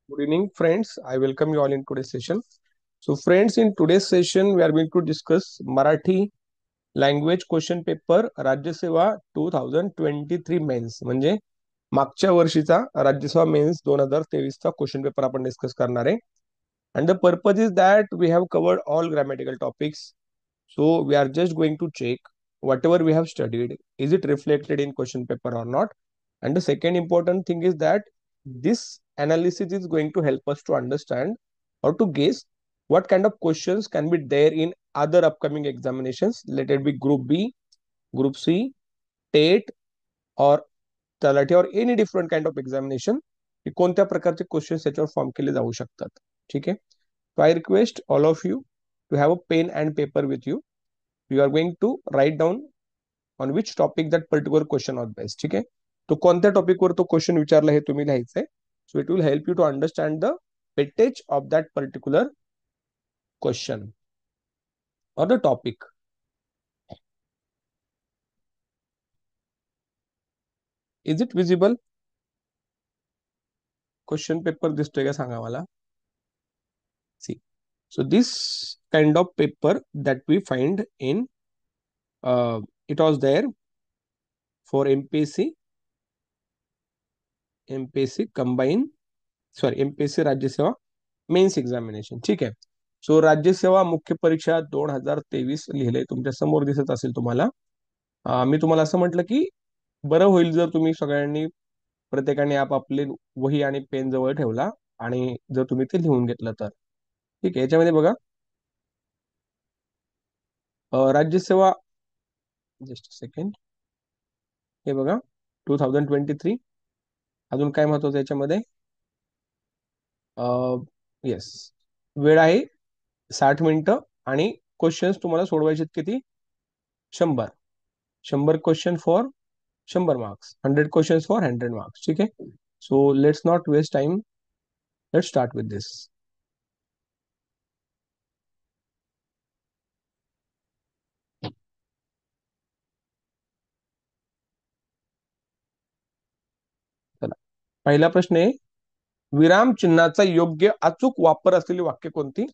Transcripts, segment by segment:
Good evening, friends. I welcome you all in today's session. So, friends, in today's session, we are going to discuss Marathi language question paper राज्य सेवा 2023 men's म्हणजे मागच्या वर्षीचा राज्यसेवा men's 2023 चा question paper आपण discuss करणार आहे. And the purpose is that we have covered all grammatical topics. So we are just going to check whatever we have studied, is it reflected in question paper or not? And the second important thing is that this analysis is going to help us to understand or to guess what kind of questions can be there in other upcoming examinations, let it be Group B, Group C, TET or तलाठी or any different kind of examination. की कोणत्या प्रकारचे questions त्याच्यावर form केले जाऊ शकतात. ठीक आहे. So I request all of you to have a pen and paper with you. You are going to write down on which topic that particular question was based. ठीक आहे. तो कोणत्या टॉपिकवर तो क्वेश्चन विचारला हे तुम्ही लिहायचंय. So it will help you to understand the weightage of that particular question or the topic. Is it visible? Question paper दिसतोय का सांगा मला. See, so this kind of paper that we find in it was there for MPSC combine, sorry, MPSC राज्यसेवा mains examination. ठीक आहे. So राज्यसेवा मुख्य परीक्षा 2023 लिहिलंय तुमच्या समोर दिसत असेल तुम्हाला. मी तुम्हाला असं म्हटलं की बरं होईल जर तुम्ही सगळ्यांनी प्रत्येकाने आपापले वही आणि पेन जवळ ठेवला आणि जर तुम्ही ते लिहून घेतलं तर. ठीक आहे. याच्यामध्ये बघा राज्यसेवा, जस्ट सेकंड, हे बघा 2023. अजून काय महत्वाचं याच्यामध्ये, येस, वेळ आहे 60 मिनिटं आणि क्वेश्चन्स तुम्हाला सोडवायचे किती, 100 question for 100 marks, 100 question for 100 marks. ठीक आहे. So let's not waste time, let's start with this. चला, पहिला प्रश्न आहे, विराम चिन्हाचा योग्य अचूक वापर असलेली वाक्य कोणती.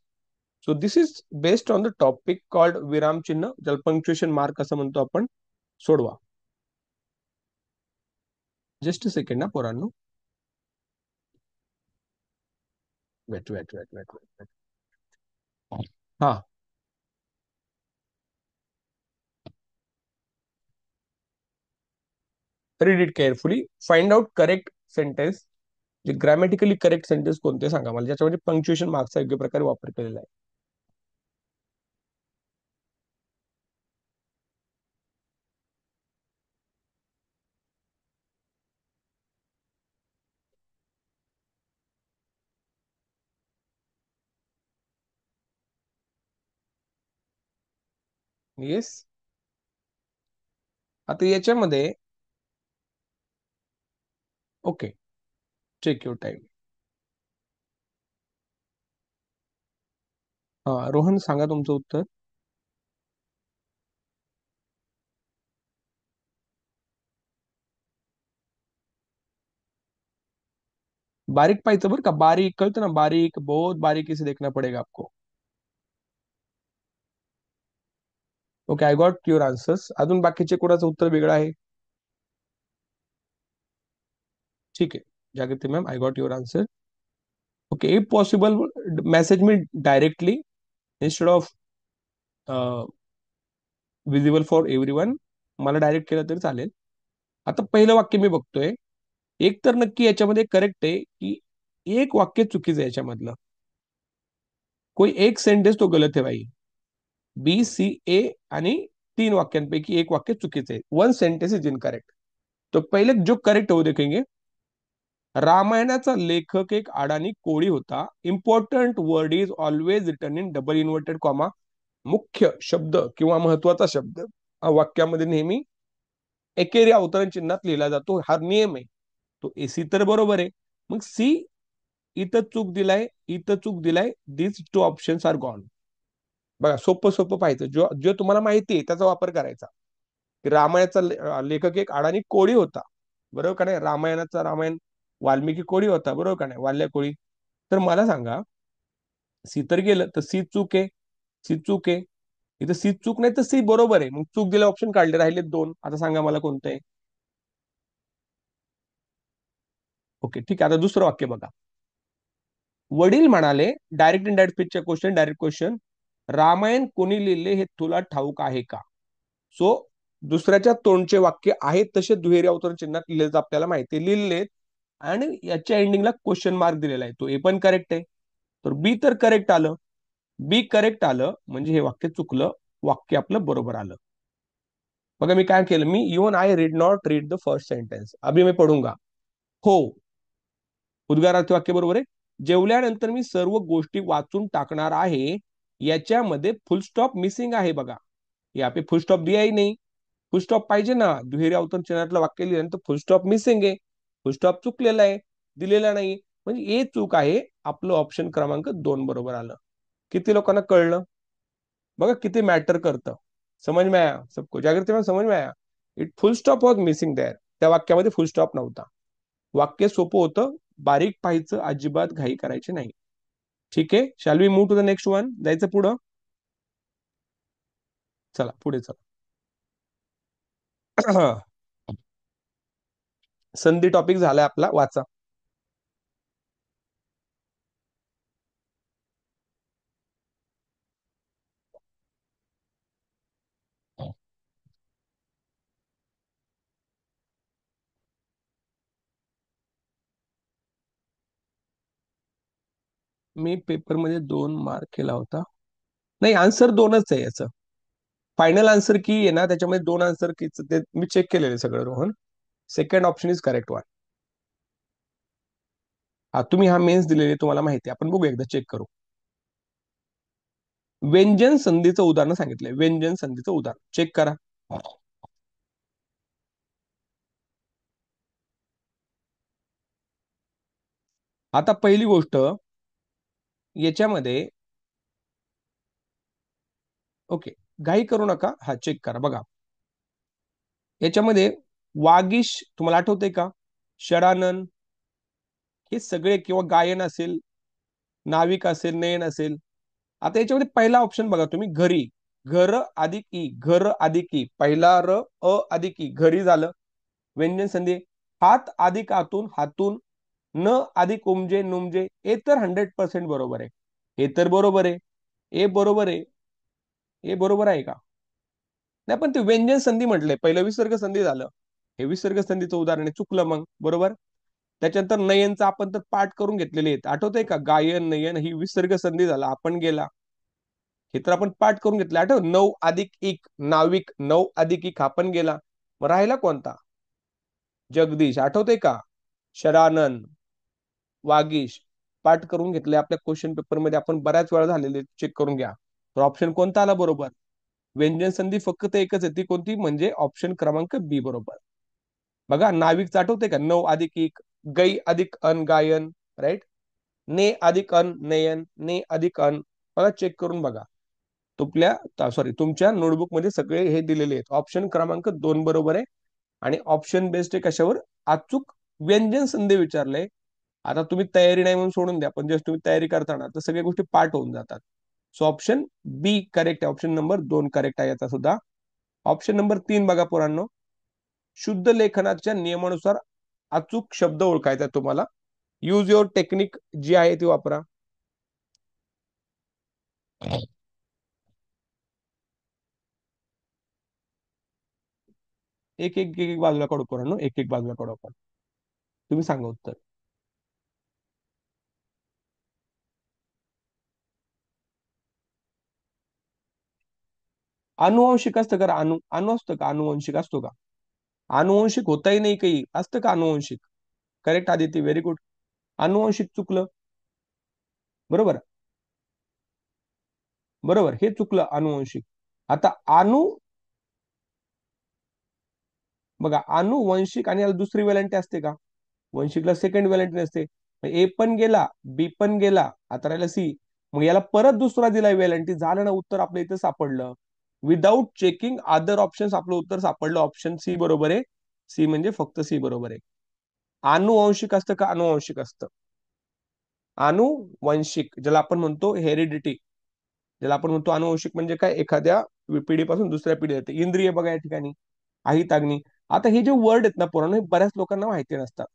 So this is based on the topic called विराम चिन्ह, ज्याला पंक्च्युएशन मार्क असं म्हणतो आपण. सोडवा. जस्ट सेकंड ना पोरांनो, wait wait wait wait wait. हा, read it carefully, find out correct sentence. जे ग्रॅमॅटिकली करेक्ट सेंटेन्स कोणते सांगा मला, ज्याच्यामध्ये पंक्च्युएशन मार्क्सचा योग्य प्रकारे वापर केलेला आहे. येस. आता याच्यामध्ये ओके, टेक युअर टाइम. हा, रोहन सांगा तुमचं उत्तर. बारीक पाहिजे बरं का, बारीक कळतं ना, बारीक, बहुत बारीकी से देखना पडेगा आपको. Okay, I got your answers. अजून बाकीचे कोणाचं उत्तर वेगळं आहे. ठीक आहे, Jagruti ma'am, I got your answer. Okay, if possible message me directly instead of visible for everyone. मला डायरेक्ट केलं तरी चालेल. आता पहिलं वाक्य मी बघतोय, एक तर नक्की याच्यामध्ये करेक्ट आहे की एक वाक्य चुकीचं आहे याच्यामधलं. कोई एक सेंटेंस तो गलत है भाई. बी सी ए आणि 3 वाक्यांपैकी एक वाक्य चुकीचं आहे. One sentence is incorrect. तो पहिले जो करेक्ट हो देखेंगे, रामायणाचा लेखक एक अडाणी कोळी होता. Important word is always return in double inverted comma. मुख्य शब्द किंवा महत्वाचा शब्द वाक्यामध्ये नेहमी एकेरी अवतरण चिन्हात लिहिला जातो, हा नियम आहे. तो एसी तर बरोबर आहे. मग सी, इथं चूक दिलाय, इथं चूक दिलाय, दिस टू ऑप्शन्स आर गॉन. बघा, सोपं सोपं पाहायचं, जो जो तुम्हाला माहिती आहे त्याचा वापर करायचा. रामायणाचा लेखक एक अडाणी कोळी होता, बरोबर का नाही. रामायणाचा रामायण वाल्मिकी कोळी होता, बरोबर का नाही, वाल्या कोळी. तर मला सांगा, सी तर गेलं तर सी चूक आहे, सी चूक आहे, इथं सी चूक नाही तर सी बरोबर आहे. मग चूक दिले ऑप्शन काढले, राहिले दोन. आता सांगा मला कोणतं आहे. ओके ठीक आहे. आता दुसरं वाक्य बघा. वडील म्हणाले, डायरेक्ट इन डायरेक्ट स्पीचचे क्वेश्चन, डायरेक्ट क्वेश्चन, रामायण कोणी लिहिले हे तुला ठाऊक आहे का? सो दुसऱ्याच्या तोंडचे वाक्य आहेत तसे दुहेरी अवतरण चिन्हात लिहिलेत, आपल्याला माहिती लिहिलेत. आणि याच्या एंडिंगला क्वेश्चन मार्क दिलेला आहे, तो ए पण करेक्ट आहे. तर बी तर करेक्ट आलं. बी करेक्ट आलं म्हणजे हे वाक्य चुकलं, वाक्य आपलं बरोबर आलं. बघा मी काय केलं, me even I read not read the first sentence, अभी मैं पढूंगा. हो, उद्गारार्थी वाक्य बरोबर आहे. जेवल्यानंतर मी सर्व गोष्टी वाचून टाकणार आहे, याच्यामध्ये फुल स्टॉप मिसिंग आहे बघा. यहाँ पे फुल स्टॉप दिया ही नाही. फुल स्टॉप पाहिजे ना, दुहेरी अवतरण चिन्हातलं वाक्य लिहिल्यानंतर फुल स्टॉप मिसिंग आहे, फुल स्टॉप चुकलेला आहे, दिलेला नाही. म्हणजे हे चूक आहे. आपलं ऑप्शन क्रमांक 2 बरोबर आलं. किती लोकांना कळलं बघा, किती मॅटर करतं. समझ में आया सबको? जागृती में समझ में आया? It full stop was missing there. त्या वाक्यामध्ये फुल स्टॉप नव्हता. वाक्य सोपं होतं, बारीक पाहायचं, अजिबात घाई करायची नाही. ठीक आहे, shall we move to the next one? जायचं पुढं? चला पुढे चला. संधी टॉपिक झालाय आपला, वाचा. मी पेपरमध्ये 2 मार्क केला होता. नाही, आन्सर 2च आहे याचं. फायनल आन्सर की आहे ना, त्याच्यामध्ये 2 आन्सर कीच ते मी चेक केलेले सगळं Rohan. Second option is correct one. हा तुम्ही हा मेन्स दिलेले तुम्हाला माहिती आहे, आपण बघू एकदा चेक करू. व्यंजन संधीचं उदाहरण सांगितलंय, व्यंजन संधीचं उदाहरण चेक करा. आता पहिली गोष्ट याच्यामध्ये, ओके, घाई करू नका, हा चेक करा बघा. याच्यामध्ये वागीश तुम्हाला आठवतंय का? षडानन हे सगळे, किंवा गायन असेल, नाविक असेल, नयन असेल. आता याच्यामध्ये पहिला ऑप्शन बघा तुम्ही, घरी. घर अधिक ई, घर अधिक ई, पहिला र अ अधिक ई, घरी झालं. व्यंजन संधी. हात अधिक आतून, हातून. न अधिक उमजे, नुमजे. हे तर 100% बरोबर आहे. हे तर बरोबर आहे. हे बरोबर आहे. हे बरोबर आहे का? नाही, पण ते व्यंजन संधी म्हटलंय, पहिलं विसर्ग संधी झालं. हे विसर्ग संधीचं उदाहरण आहे, चुकलं मग बरोबर. त्याच्यानंतर नयनचा आपण तर पाठ करून घेतलेले आहेत, आठवतंय का? गायन नयन ही विसर्ग संधी झाला, आपण गेला. हे तर आपण पाठ करून घेतलं, आठव. 9+1 नाविक, 9+1 आपण गेला. मग राहिला कोणता? जगदीश, आठवतंय का? शरानन, वागीश पाठ करून घेतले आपल्या क्वेश्चन पेपर मध्ये, आपण बऱ्याच वेळा झालेले, चेक करून घ्या. तर ऑप्शन कोणता आला बरोबर? व्यंजन संधी फक्त एकच आहे, ती कोणती? म्हणजे ऑप्शन क्रमांक बी बरोबर. बघा, नाविक आठवते का? 9+1 गै अधिक अन गायन, राईट. ने अधिक अन नयन, ने अधिक अन. बघा चेक करून बघा. तुमच्या नोटबुक मध्ये सगळे हे दिलेले आहेत. ऑप्शन क्रमांक 2 बरोबर आहे. आणि ऑप्शन बेस्ड आहे कशावर? अचूक व्यंजन संधी विचारले. आता तुम्ही तयारी नाही म्हणून सोडून द्या, पण जस्ट तुम्ही तयारी करताना तर सगळ्या गोष्टी पाठ होऊन जातात. सो ऑप्शन बी करेक्ट आहे, ऑप्शन नंबर 2 करेक्ट आहे याचा सुद्धा. ऑप्शन नंबर 3 बघा पोरांनो. शुद्ध लेखनाच्या नियमानुसार अचूक शब्द ओळखायचा तुम्हाला. यूज युअर टेक्निक जी आहे ती वापरा. एक एक बाजूला काढू पोरांनो, एक बाजूला काढू आपण. तुम्ही सांगा उत्तर. अनुवांशिक असतं का? अनु असतं का? अनुवंशिक असतो का? अनुवंशिक होताही नाही काही, असतं का अनुवंशिक? Correct Aditi, very good. अनुवंशिक चुकलं. बरोबर, बरोबर, हे चुकलं अनुवंशिक. आता बघा, अनुवंशिक आणि याला दुसरी वेलांटी असते का? वंशिकला सेकंड वेलांटी नसते. ए पण गेला, बी पण गेला, आता राहिला सी. मग याला परत दुसरा दिला वेलांटी, झालं ना उत्तर आपलं इथं सापडलं. विदाऊट चेकिंग अदर ऑप्शन आपलं उत्तर सापडलं. ऑप्शन सी बरोबर आहे. सी म्हणजे फक्त सी बरोबर आहे. अनुवंशिक असतं का अनुवंशिक असतं? अनुवंशिक, ज्याला आपण म्हणतो हेरिडिटी, ज्याला आपण म्हणतो अनुवंशिक म्हणजे काय, एखाद्या पिढीपासून दुसऱ्या पिढी येते. इंद्रिय बघा या ठिकाणी, आहित अग्नी. आता हे जे वर्ड आहेत ना पोरांनो, हे बऱ्याच लोकांना माहिती नसतात.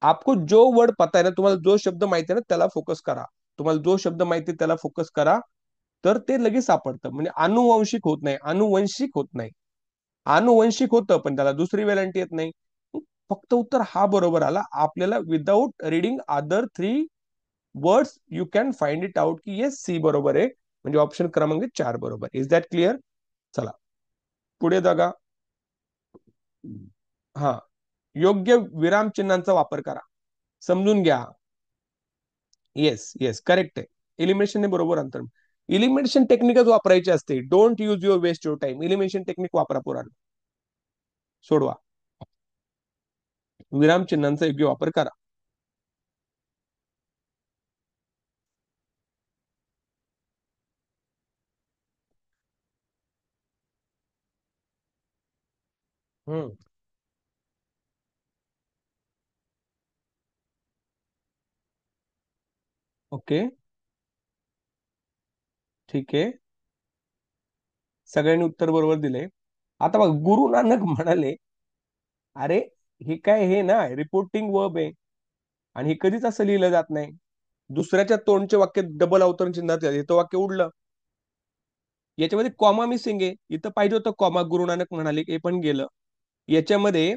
आपको जो वर्ड पता है ना, तुम्हाला जो शब्द माहिती आहे ना त्याला फोकस करा. तुम्हाला जो शब्द माहिती आहे त्याला फोकस करा, तर ते लगेच सापडतं. म्हणजे अनुवंशिक होत नाही, अनुवंशिक होत नाही. अनुवंशिक होतं पण त्याला दुसरी वेलांटी येत नाही. फक्त उत्तर हा बरोबर आला आपल्याला. Without reading other three words you can find it out की येस सी बरोबर आहे. म्हणजे ऑप्शन क्रमांक 4 बरोबर. Is that clear? चला पुढे बघा. हा, योग्य विराम चिन्हांचा वापर करा. समजून घ्या. येस येस करेक्ट आहे. एलिमिनेशन बरोबर अंतर. इलिमिनेशन टेक्निकच वापरायची असते. Don't use your waste your time. Elimination technique वापरा पोरांनो. सोडवा. विराम चिन्हांचा योग्य वापर करा. हम्म. ओके, ठीक आहे. सगळ्यांनी उत्तर बरोबर दिले. आता बघ, गुरु नानक म्हणाले, अरे हे काय, हे ना रिपोर्टिंग वर्ब आहे आणि हे कधीच असं लिहिलं जात नाही. दुसऱ्याच्या तोंडचे वाक्य डबल अवतरण चिन्हात येतं, वाक्य उडलं. याच्यामध्ये कॉमा मिसिंग आहे. इथं पाहिजे होतं कॉमा. गुरु नानक म्हणाले, हे पण गेलं. याच्यामध्ये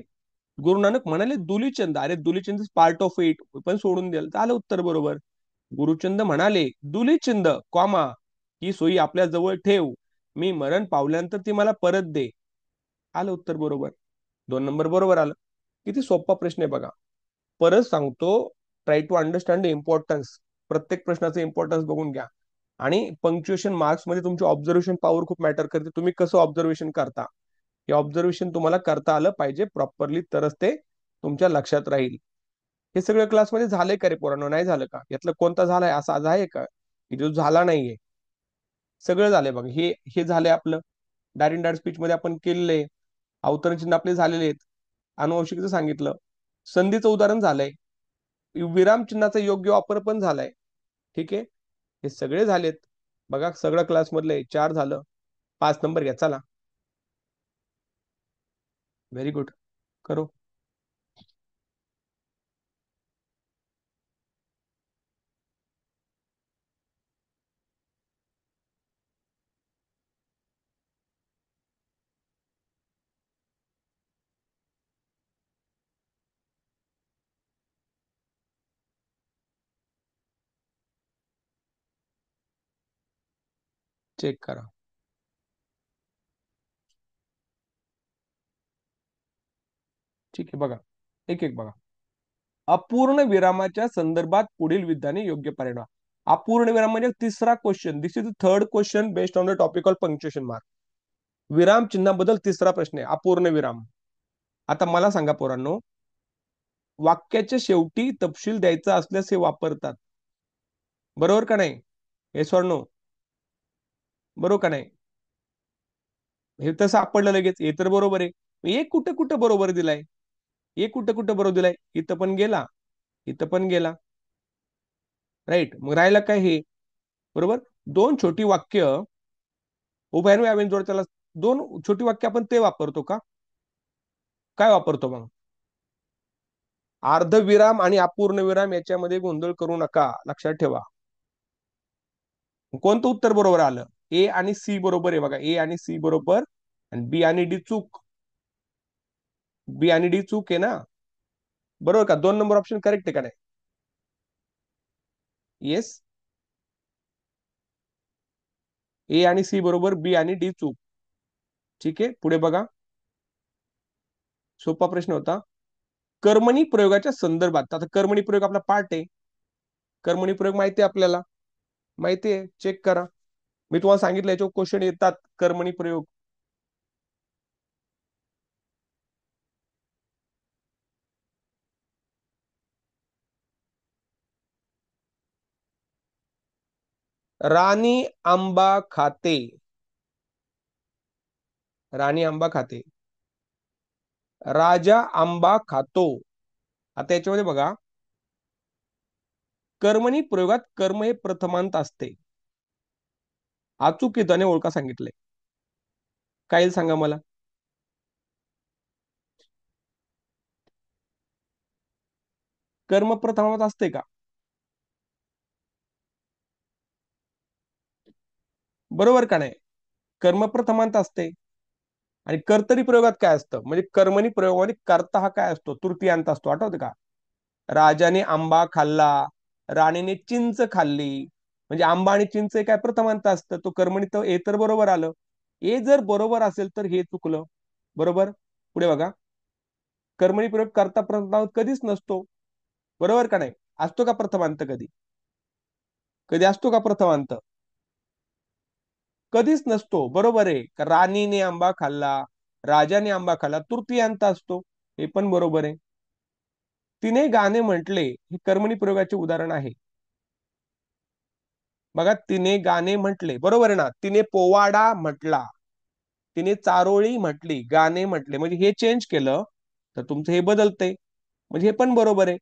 गुरु नानक म्हणाले दुलीचंद, अरे दुलीचंद पार्ट ऑफ इट, पण सोडून द्याल झालं उत्तर बरोबर. गुरुचंद म्हणाले दुलीचंद कॉमा ही सोयी आपल्या जवळ ठेव, मी मरण पावल्यानंतर ती मला परत दे. आलं उत्तर बरोबर. 2 नंबर बरोबर आलं. किती सोपा प्रश्न आहे बघा. परत सांगतो, try to understand the importance. प्रत्येक प्रश्नाचं इम्पॉर्टन्स बघून घ्या. आणि पंक्च्युएशन मार्क्स मध्ये तुमची ऑब्झर्वेशन पॉवर खूप मॅटर करते. तुम्ही कसं ऑब्झर्वेशन करता, हे ऑब्झर्वेशन तुम्हाला करता आलं पाहिजे प्रॉपरली, तरच ते तुमच्या लक्षात राहील. हे सगळं क्लासमध्ये झालंय का रे पोरांनो? नाही झालं का? यातलं कोणता झालाय असा आज आहे का की जो झाला नाहीये? सगळं झालंय बघा. हे हे झालंय आपलं. डायरेक्ट डायरेक्ट स्पीच मध्ये आपण केलेले. अवतरण चिन्ह आपले झालेले आहेत. अनुवंशिकचं सांगितलं. संधीचं उदाहरण झालंय. विराम चिन्हाचा योग्य वापर पण झालाय. ठीक आहे, हे सगळे झालेत बघा. सगळं क्लास मधले 4 झालं. 5 नंबर घ्या चला. Very good. करो. चेक करा. ठीक आहे बघा, एक एक बघा. अपूर्ण विरामाच्या संदर्भात पुढील विधाने योग्य परिणाम. अपूर्ण विराम म्हणजे तिसरा question. This is the third question based on the topic of punctuation mark. विराम चिन्हाबद्दल तिसरा प्रश्न आहे, अपूर्ण विराम. आता मला सांगा पोरांनो, वाक्याच्या शेवटी तपशील द्यायचा असल्यास हे वापरतात, बरोबर का नाही? Yes or no? बरोबर का नाही? हे तर सापडलं लगेच, हे तर बरोबर आहे. एक कुठं कुठं बरोबर दिलाय, एक कुठं कुठं बरोबर दिलाय. इथं पण गेला, इथं पण गेला. राईट, मग राहिला काय हे? बरोबर. दोन छोटी वाक्य उभयान्वय जोड, त्याला दोन छोटी वाक्य आपण ते वापरतो का? काय वापरतो मग? अर्धविराम आणि अपूर्ण विराम याच्यामध्ये गोंधळ करू नका, लक्षात ठेवा. कोणतं उत्तर बरोबर आलं? ए आणि सी बरोबर आहे बघा. ए आणि सी बरोबर, आणि बी आणि डी चूक. बी आणि डी चूक आहे ना, बरोबर का? 2 नंबर ऑप्शन करेक्ट आहे का नाही? येस. ए आणि सी बरोबर, बी आणि डी चूक. ठीक आहे, पुढे बघा. सोपा प्रश्न होता. कर्मणी प्रयोगाच्या संदर्भात, आता कर्मणी प्रयोग आपला पार्ट आहे. कर्मणी प्रयोग माहिती आहे आपल्याला, माहिती आहे, चेक करा. मी तुम्हाला सांगितलं याच्यावर क्वेश्चन येतात. कर्मणी प्रयोग. राणी आंबा खाते. राणी आंबा खाते. राजा आंबा खातो. आता याच्यामध्ये बघा, कर्मणी प्रयोगात कर्म हे प्रथमांत असते. अचूक विधाने ओळखा सांगितले. काय सांगा मला. कर्म प्रथमांत असते का? बरोबर का नाही? कर्म प्रथमांत असते. आणि कर्तरी प्रयोगात काय असतं, म्हणजे कर्मणी प्रयोगामध्ये कर्ता हा काय असतो, तृतीयांत असतो. आठवते का? राजाने आंबा खाल्ला, राणीने चिंच खाल्ली, म्हणजे आंबा आणि चिंच हे काय प्रथमांत असतं. तो कर्मणी तर हे तर बरोबर आलं. हे जर बरोबर असेल तर हे चुकलं. बरोबर. पुढे बघा. कर्मणी प्रयोग करता प्रथमांत कधीच नसतो. बरोबर का नाही? असतो का प्रथमांत कधी? कधी असतो का प्रथमांत? कधीच नसतो. बरोबर आहे. राणीने आंबा खाल्ला, राजाने आंबा खाल्ला, तृतीयांत असतो. हे पण बरोबर आहे. तिने गाणे म्हटले हे कर्मणी प्रयोगाचे उदाहरण आहे. बघा, तिने गाणे म्हटले, बरोबर आहे ना? तिने पोवाडा म्हटला, तिने चारोळी म्हटली, गाणे म्हटले, म्हणजे हे चेंज केलं तर तुमचं हे बदलते. म्हणजे हे पण बरोबर आहे.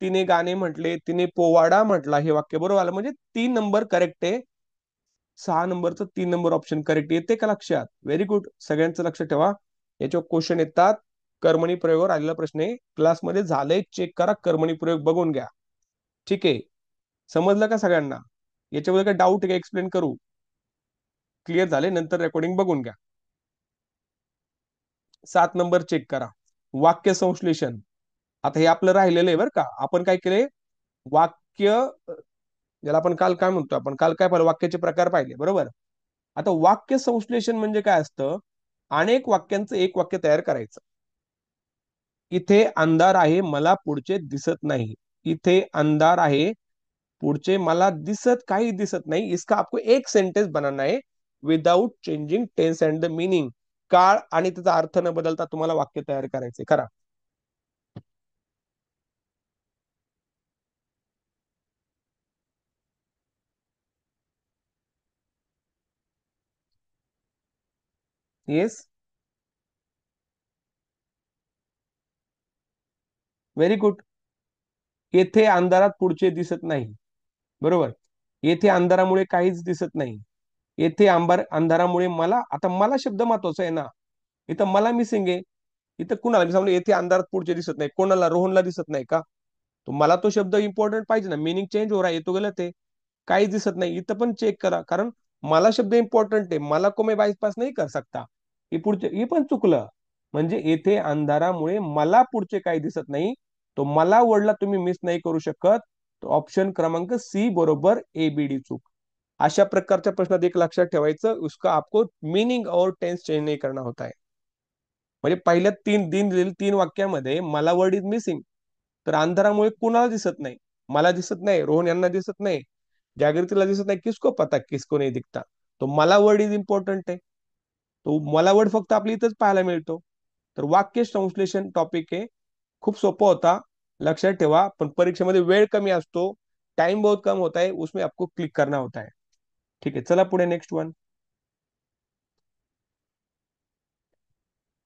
तिने गाणे म्हटले, तिने पोवाडा म्हटला, हे वाक्य बरोबर आलं, म्हणजे 3 नंबर करेक्ट आहे. 6 नंबरचं 3 नंबर ऑप्शन करेक्ट. येते का लक्षात? Very good. सगळ्यांचं लक्ष ठेवा. याच्यावर क्वेश्चन येतात. कर्मणी प्रयोगावर आलेला प्रश्न आहे. क्लासमध्ये झालंय, चेक करा, कर्मणी प्रयोग बघून घ्या. ठीक आहे. समजलं का सगळ्यांना? याच्यामध्ये काय डाऊट आहे का? एक्सप्लेन करू? क्लिअर झाले? नंतर रेकॉर्डिंग बघून घ्या. 7 नंबर चेक करा. वाक्य संश्लेषण. आता हे आपलं राहिलेलं आहे बरं का. आपण काय केले? वाक्य, ज्याला आपण काल काय म्हणतो, आपण काल काय पाहिलं, वाक्याचे प्रकार पाहिले. बरोबर. आता वाक्य संश्लेषण म्हणजे काय असतं? अनेक वाक्यांचं एक वाक्य तयार करायचं. इथे अंधार आहे, मला पुढचे दिसत नाही. इथे अंधार आहे, पुढचे मला दिसत काही दिसत नहीं. इसका आपको एक सेंटेंस बनाना है without changing tense and the meaning. काळ आणि त्याचा अर्थ न बदलता तुम्हाला वाक्य तयार करायचे. करा. येस. Very good. येथे अंधारात पुढचे दिसत नाही. बरोबर. येथे अंधारामुळे काहीच दिसत नाही. येथे अंधारामुळे मला, आता मला शब्द महत्वाचा आहे ना. इथं मला मिसिंग आहे. इथं कुणाला मी सांगलो येथे अंधारात पुढचे दिसत नाही, कोणाला? रोहनला दिसत नाही का? तो मला तो शब्द इम्पॉर्टंट पाहिजे ना. मीनिंग चेंज हो रहा है, येतो गलत आहे. काहीच दिसत नाही, इथं पण चेक करा, कारण मला शब्द इम्पॉर्टंट आहे. मला को मैं बाईपास नाही कर सकता. हे पुढचे हे पण चुकलं. म्हणजे येथे अंधारामुळे मला पुढचे काही दिसत नाही. तो मला वर्डला तुम्ही मिस नाही करू शकत. तो ऑप्शन क्रमांक सी बरोबर, एबीडी चूक. अशा प्रकारच्या प्रश्नात एक लक्षात ठेवायचं, उसका आपको मीनिंग और टेन्स चेंज नहीं करना होता है. म्हणजे पहिल्या तीन वाक्यामध्ये मला वर्ड इज मिसिंग. तर अंधारामुळे कुणाला दिसत नाही? मला दिसत नाही, रोहन यांना दिसत नाही, जागृतीला दिसत नाही. किसको पता किसको नाही दिखता? तो मला वर्ड इज इम्पॉर्टंट आहे. तो मला वर्ड फक्त आपल्या इथंच पाहायला मिळतो. तर वाक्य संश्लेषण टॉपिक आहे. खूप सोपा होता. लक्षात ठेवा. पण परीक्षेमध्ये वेळ कमी असतो. टाइम बहुत कम होता है, उसमें आपको क्लिक करना होता है. ठीक आहे, चला पुढे नेक्स्ट वन.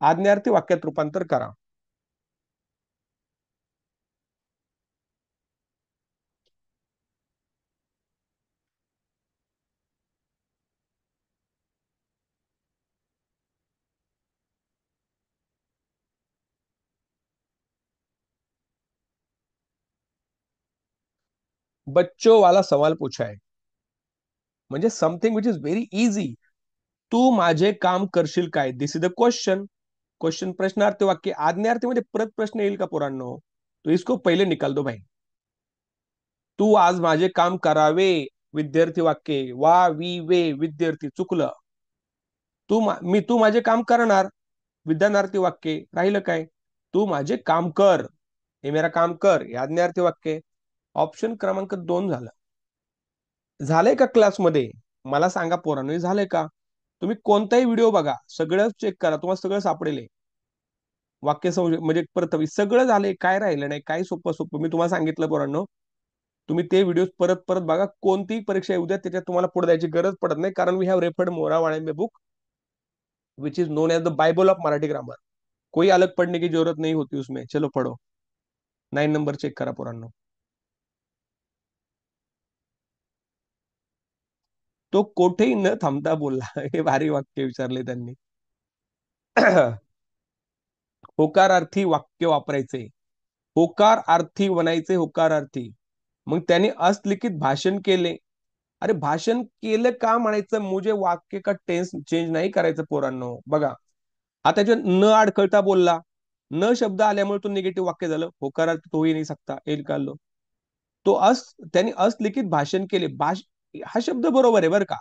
आज्ञार्थी वाक्यात रूपांतर करा. बच्चों वाला सवाल पूछा है, म्हणजे something which is very easy. तू माझे काम करशील काय? This is the question. Question प्रश्नार्थी वाक्य. आज्ञार्थी मध्ये परत प्रश्न येईल का पोरांनो? तो इसको पहिले निकाल दो भाई. तू आज माझे काम करावे. विद्यार्थी वाक्य. वा वी वे विद्यार्थी चुकलं. तू माझे काम करणार. विद्यार्थी वाक्य राहिलं काय? तू माझे काम कर. हे मेरा काम कर, हे आज्ञार्थी वाक्य. ऑप्शन क्रमांक 2 झालं. झालंय का क्लासमध्ये? मला सांगा पोरांनो, हे झालंय का? तुम्ही कोणताही व्हिडिओ बघा, सगळं चेक करा, तुम्हाला सगळं सापडेल. वाक्य म्हणजे परत सगळं झालंय, काय राहिलं नाही, काय सोपं सोपं मी तुम्हाला सांगितलं पोरांनो. तुम्ही ते व्हिडिओ परत परत बघा. कोणतीही परीक्षा येऊ द्या, त्याच्यात तुम्हाला पुढे द्यायची गरज पडत नाही, कारण we have referred Mora Walambe book which is known as the Bible of Marathi grammar. कोई अलग पढ़ने की जरूरत नहीं होती उसमें. चलो पढ़ो. 9 नंबर चेक करा पोरांनो. तो कोठेही न थांबता बोलला. हे भारी वाक्य विचारले त्यांनी. होकारार्थी वाक्य वापरायचे, होकारार्थी बनायचे, होकारार्थी. मग त्यांनी अस्लिखित भाषण केले. अरे भाषण केलं का म्हणायचं, मुझे वाक्य का टेन्स चेंज नाही करायचं पोरांनो. बघा हा त्याच्या न अडखळता बोलला, न शब्द आल्यामुळे तो निगेटिव्ह वाक्य झालं. होकारार्थी तोही नाही सकता येईल का लो. तो त्यांनी अस्लिखित भाषण केले. हा शब्द बरोबर आहे बरं का.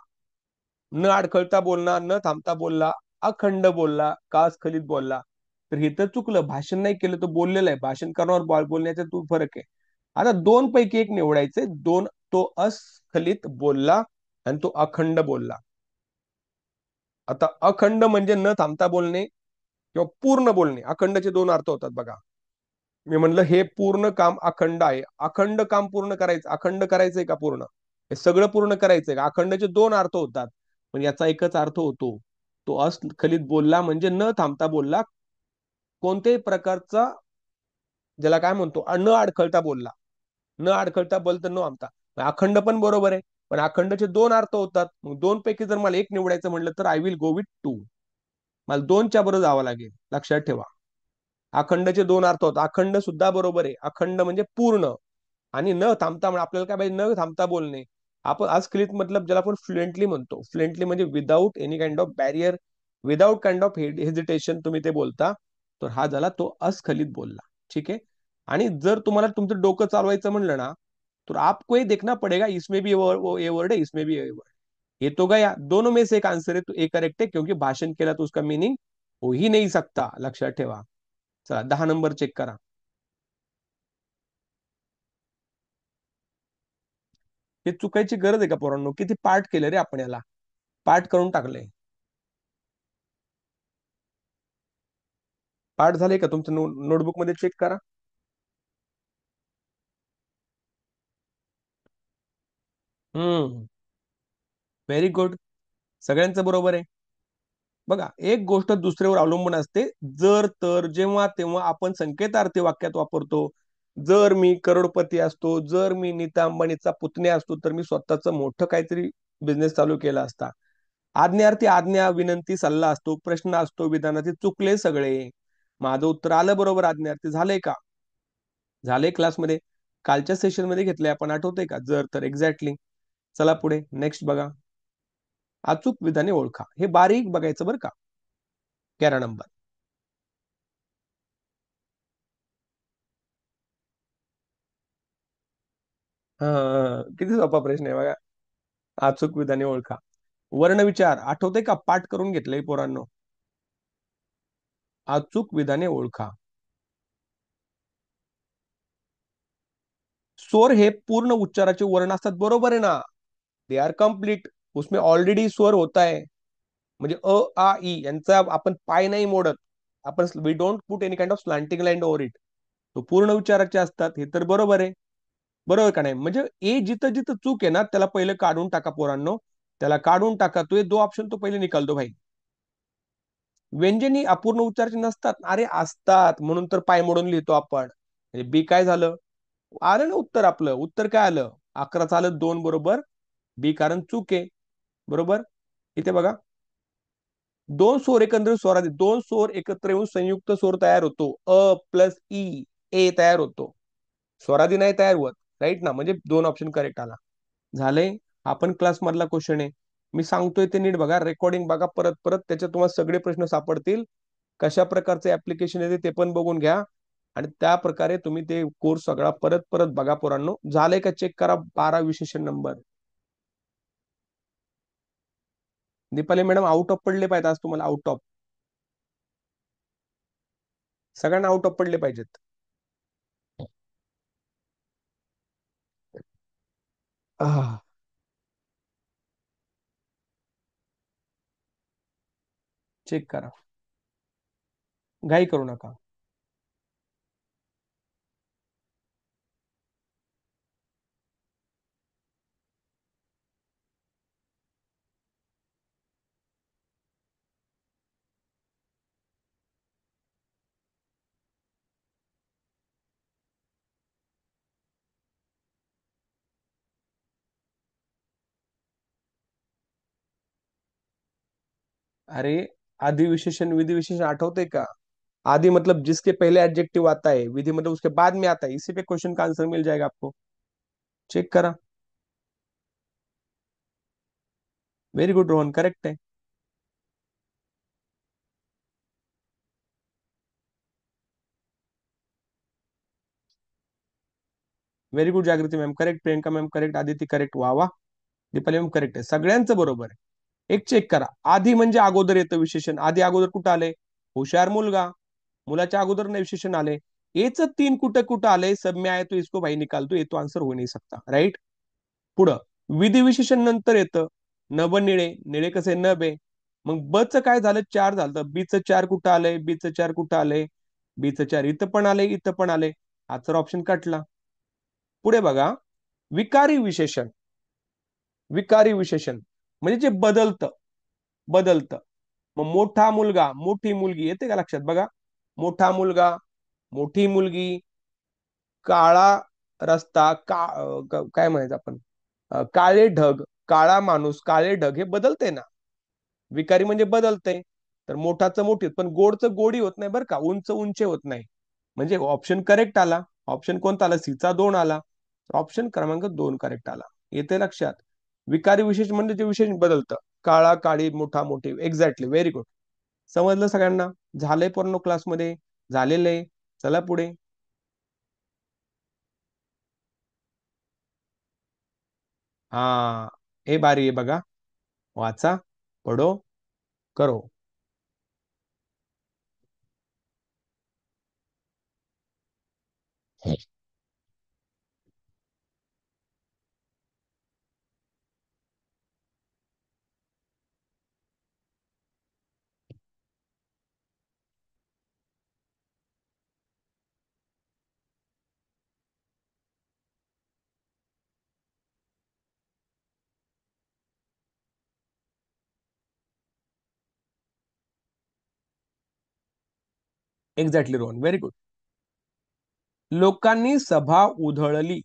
न अडखळता बोलला, न थांबता बोलला, अखंड बोलला का स्खलित बोलला. तर हे तर चुकलं, भाषण नाही केलं तो बोललेलं आहे. भाषण करण्यावर बोलण्याचा तू फरक आहे. आता दोन पैकी एक निवडायचे. दोन, तो अस्खलित बोलला आणि तो अखंड बोलला. आता अखंड म्हणजे न थांबता बोलणे किंवा पूर्ण बोलणे. अखंडचे दोन अर्थ होतात बघा. मी म्हणलं हे पूर्ण काम अखंड आहे. अखंड काम पूर्ण करायचं, अखंड करायचंय का पूर्ण, हे सगळं पूर्ण करायचंय का. अखंडचे दोन अर्थ होतात, पण याचा एकच अर्थ होतो. तो अस्खलित बोलला म्हणजे न थांबता बोलला, कोणत्याही प्रकारचा, ज्याला काय म्हणतो, न अडखळता बोलला. न अडखळता बोलता न थांबता. अखंड पण बरोबर आहे, पण अखंडचे दोन अर्थ होतात. मग दोन पैकी जर मला एक निवडायचं म्हटलं तर I will go with to. मला दोनच्या बरोबर जावं लागेल, लक्षात ठेवा. अखंडचे दोन अर्थ होतात, अखंड सुद्धा बरोबर आहे. अखंड म्हणजे पूर्ण, आणि न थांबता म्हणजे आपल्याला काय पाहिजे, न थांबता बोलणे. आपण अस्खलित मतलब ज्याला आपण फ्लुएंटली म्हणतो. फ्लुएंटली म्हणजे without any kind of barrier, without kind of hesitation तुम्ही ते बोलता. तर हा झाला तो अस्खलित बोलला. ठीक आहे. आणि जर तुम्हाला तुमचं डोकं चालवायचं म्हणलं ना, तो आपको ये देखना पड़ेगा, इसमें भी ये वर्ड है, इसमें भी ये वर्ड. ये तो गया, दोनों में से एक आंसर है, तो ए करेक्ट है, क्योंकि भाषण केला तो उसका मीनिंग हो ही नहीं सकता. लक्षात ठेवा. चला 10 नंबर चेक करा. हे चुकायची गरज आहे का पोरांनो. किती पाठ केलं रे आपण याला, पाठ करून टाकले. पाठ झाले का तुमच्या नोटबुक मध्ये, चेक करा. हम्म, व्हेरी गुड. सगळ्यांचं बरोबर आहे. बघा एक गोष्ट दुसऱ्यावर अवलंबून असते. जर तर जेव्हा तेव्हा आपण संकेतार्थी वाक्यात वापरतो. जर मी करोडपती असतो, जर मी नीता अंबानीचा पुतण्या असतो, तर मी स्वतःच मोठं काहीतरी बिझनेस चालू केला असता. आज्ञार्थी आज्ञा, विनंती, सल्ला असतो. प्रश्न असतो, विधानाचे चुकले सगळे. माझं उत्तर आलं बरोबर. आज्ञार्थी झालंय का, झालंय क्लासमध्ये, कालच्या सेशन मध्ये घेतलंय आपण, आठवतंय का. जर तर एक्झॅक्टली. चला पुढे नेक्स्ट बघा. अचूक विधाने ओळखा. हे बारीक बघायचं बरं का. 11 नंबर. हा, किती सोपा प्रश्न आहे बघा. अचूक विधाने ओळखा. वर्ण विचार आठवते का, पाठ करून घेतलंय पोरांनो. अचूक विधाने ओळखा. स्वर हे पूर्ण उच्चाराचे वर्ण असतात, बरोबर आहे ना. They are complete. उसमें ऑलरेडी स्वर होता है. म्हणजे अ आ ई यांचा आपण पाय नाही मोडत. आपण we don't put any kind of slanting line over it. तो पूर्ण उच्चाराचे असतात, हे तर बरोबर आहे. बरोबर का नाही. म्हणजे ए जिथं जिथं चूक आहे ना, त्याला पहिलं काढून टाका पोरांनो. त्याला काढून टाका. तो हे दो ऑप्शन तो पहिले निकाल दो भाई. व्यंजनी अपूर्ण उच्चाराचे नसतात. अरे असतात, म्हणून तर पाय मोडून लिहितो आपण. म्हणजे बी काय झालं, आलं ना उत्तर. आपलं उत्तर काय आलं, 11 आलं, 2 बरोबर. बी कारण चूक आहे. बरोबर. इथे बघा, दोन स्वर एकत्र स्वरात, दोन स्वर एकत्र येऊन संयुक्त स्वर तयार होतो. अ प्लस ई, ए तयार होतो. स्वरादी नाही तयार होत. राईट ना. म्हणजे दोन ऑप्शन करेक्ट आला. झालंय. हा पण क्लास मधला क्वेश्चन आहे. मी सांगतोय ते नीट बघा, रेकॉर्डिंग बघा परत परत, त्याच्यात तुम्हाला सगळे प्रश्न सापडतील. कशा प्रकारचे ऍप्लिकेशन येते ते पण बघून घ्या. आणि त्या प्रकारे तुम्ही ते कोर्स सगळा परत परत बघा पोरांनो. झालंय का चेक करा. 12 विशेषण number. Deepali madam out of पडले पाहिजेत आज तुम्हाला, आउट ऑफ. सगळ्यांना आउट ऑफ पडले पाहिजेत. चेक करा, घाई करू नका. अरे, आदि विशेषण विधि विशेषण आठवते का? आदि मतलब जिसके पहले एडजेक्टिव आता है, विधि मतलब उसके बाद में आता है। इसी पे क्वेश्चन का आंसर मिल जाएगा आपको। चेक करा। वेरी गुड रोहन, करेक्ट है। Very good Jagruti ma'am, correct. Priyanka ma'am correct, Aditi correct, वा वा। दीपाली मॅम करेक्ट आहे, सगळ्यांचं बरोबर आहे। एक चेक करा, आधी म्हणजे अगोदर येतं विशेषण, आधी अगोदर कुठं आले? हुशार मुलगा, मुलाच्या अगोदर नाही विशेषण आले। एच तीन कुठं कुठं आले? सब में आए तो इसको भाई निकाल दो, ये तो आन्सर हो नाही सकता, राईट। पुढं विधी विशेषण नंतर येतं, नभ निळे, निळे कसे नभ आहे। मग ब च काय झालं? चार झालं, बी च चार कुठं आलंय? बी च चार कुठं आलंय? बी च चार इथं पण आले, इथं पण आले। आजचा ऑप्शन कटला। पुढे बघा, विकारी विशेषण। विकारी विशेषण म्हणजे जे बदलतं, बदलतं। मग मोठा मुलगा, मोठी मुलगी, येते का लक्षात? बघा, मोठा मुलगा, मोठी मुलगी, काळा रस्ता, काय म्हणायचं आपण, काळे ढग, काळा माणूस, काळे ढग, हे बदलते ना। विकारी म्हणजे बदलते। तर मोठाचं मोठी, पण गोडचं गोडी होत नाही बरं का, उंच उंचे होत नाही। म्हणजे ऑप्शन करेक्ट आला। ऑप्शन कोणता आला? सीचा दोन आला। ऑप्शन क्रमांक दोन करेक्ट आला। येते लक्षात? विकारी विशेष म्हणजे जे विशेष बदलतं, काळा काळी, मोठा मोठी, एक्झॅक्टली, व्हेरी गुड। समजलं सगळ्यांना? झालंय पूर्ण क्लासमध्ये? झालेलं आहे। चला पुढे। हा, हे बारी आहे बघा, वाचा, पढो, करो। Exactly Rohan, very good. लोकांनी सभा उधळली,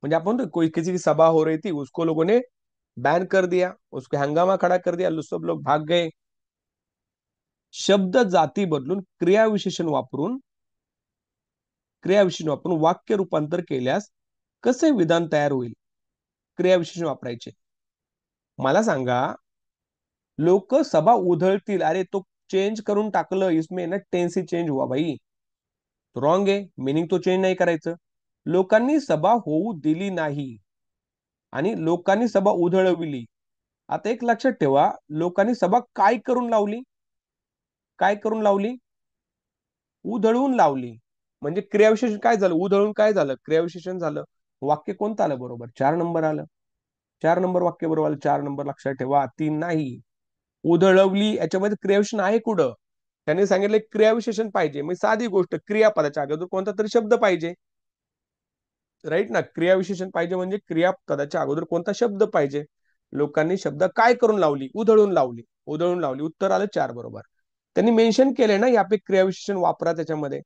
म्हणजे अपन तो कोई किसी की सभा हो रही थी, उसको लोगों ने बैन कर दिया, उसको हंगामा खड़ा कर दिया, सब लोग भाग गए। शब्द जाती बदलून क्रियाविशेषण वापरून वाक्य रूपांतर केल्यास कसे विधान तयार होईल? क्रियाविशेषण वापरायचे। मला सांगा, लोक सभा उधळतील, अरे तो चेंज करून टाकलं, इसमें ना टेन्स ही चेंज हुआ भाई, तो रॉंग आहे, मीनिंग तो चेंज नाही करायचं। लोकांनी सभा होऊ दिली नाही आणि लोकांनी सभा उधळविली। आता एक लक्षात ठेवा, लोकांनी सभा काय करून लावली? काय करून लावली? उधळून लावली। म्हणजे क्रियाविशेषण काय झालं? उधळून काय झालं? क्रियाविशेषण झालं। वाक्य कोणतं आलं बरोबर? 4 नंबर आलं। 4 नंबर वाक्य बरोबर आलं। 4 नंबर लक्षात ठेवा, तीन नाही। उधळवली याच्यामध्ये क्रियाविशेषण आहे कुठं? त्यांनी सांगितलं क्रियाविशेषण पाहिजे, मग साधी गोष्ट, क्रियापदाच्या अगोदर कोणता तरी शब्द पाहिजे, राईट ना। क्रियाविशेषण पाहिजे म्हणजे क्रियापदाच्या अगोदर कोणता शब्द पाहिजे। लोकांनी शब्द काय करून लावली? उधळून लावली, उधळून लावली, उत्तर आलं 4 बरोबर। त्यांनी मेन्शन केलंय ना यापे क्रियाविशेषण वापरा त्याच्यामध्ये।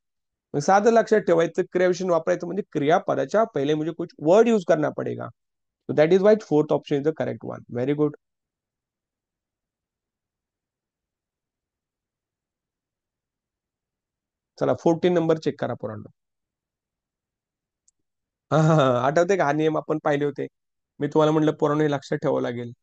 मग साधं लक्षात ठेवायचं, क्रियाविशेषण वापरायचं म्हणजे क्रियापदाच्या पहिले मुझे कुछ वर्ड यूज करना पड़ेगा। तो that is why fourth option is the correct one, very good. चला 14 नंबर चेक करा पोरांनो। हा हा हा, आठवते का? हा नियम आपण पाहिले होते। मी तुम्हाला म्हटलं पोरांनो हे लक्षात ठेवावं लागेल।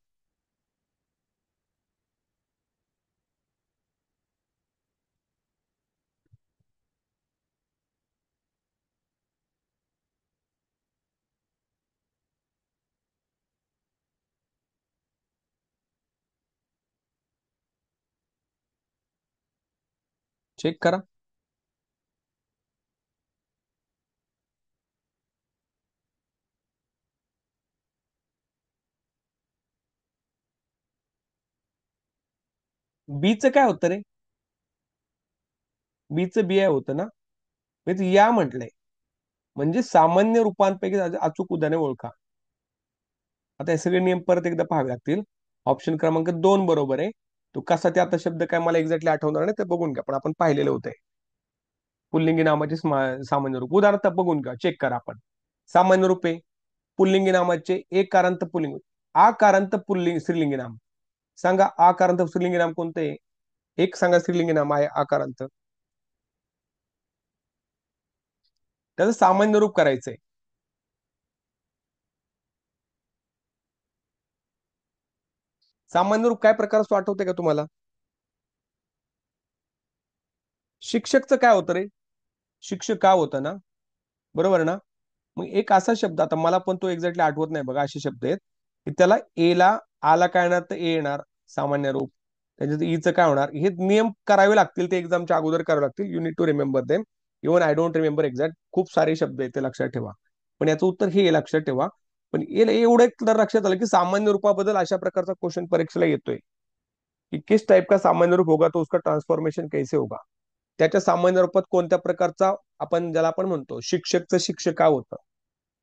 चेक करा। बीच काय होतं रे? बीच बिया होतं ना? मी तर या म्हटलंय, म्हणजे सामान्य रूपांपैकी अचूक उदाहरणे ओळखा। आता हे सगळे नियम परत एकदा पाहावे लागतील। ऑप्शन क्रमांक दोन बरोबर आहे। तो कसा ते आता शब्द काय मला एक्झॅक्टली आठवणार नाही, ते बघून घ्या, पण आपण पाहिलेलं होतंय। पुल्लिंगी नामाचे सामान्य रूप, उदाहरण बघून घ्या, चेक करा आपण। सामान्य रूपे पुल्लिंगी नामाचे एक कारांत पुल्लिंग, आकारांत पुल्लिंग स्त्रीलिंगी नाम, सांगा आकारांत स्त्रीलिंगी नाम कोणतं आहे? एक सांगा स्त्रीलिंगी नाम आहे आकारांत. त्याचं सामान्य रूप करायचंय. सामान्य रूप काय प्रकार असतो आठवते का तुम्हाला? शिक्षकचं काय होतं रे? शिक्षक का होतं ना? बरोबर ना? मग एक असा शब्द, आता मला पण तो एक्झॅक्टली आठवत नाही बघा, असे शब्द आहेत की त्याला एला आला काय येणार, तर ए येणार सामान्य रूप. त्याच्यात ईचं काय होणार, हे नियम करावे लागतील, ते एक्झामच्या अगोदर करावे लागतील. You need to remember them. Even I don't remember exact, खूप सारे शब्द आहेत ते लक्षात ठेवा. पण याचं उत्तर हे लक्षात ठेवा. पण एवढं एक तर लक्षात आलं की सामान्य रूपाबद्दल अशा प्रकारचा क्वेश्चन परीक्षेला येतोय की किस टाइप का सामान्य रूप होगा तो उसका ट्रांसफॉर्मेशन कैसे होगा. त्याच्या सामान्य रूपात कोणत्या प्रकारचा, आपण ज्याला आपण म्हणतो शिक्षकचं शिक्षका होतं,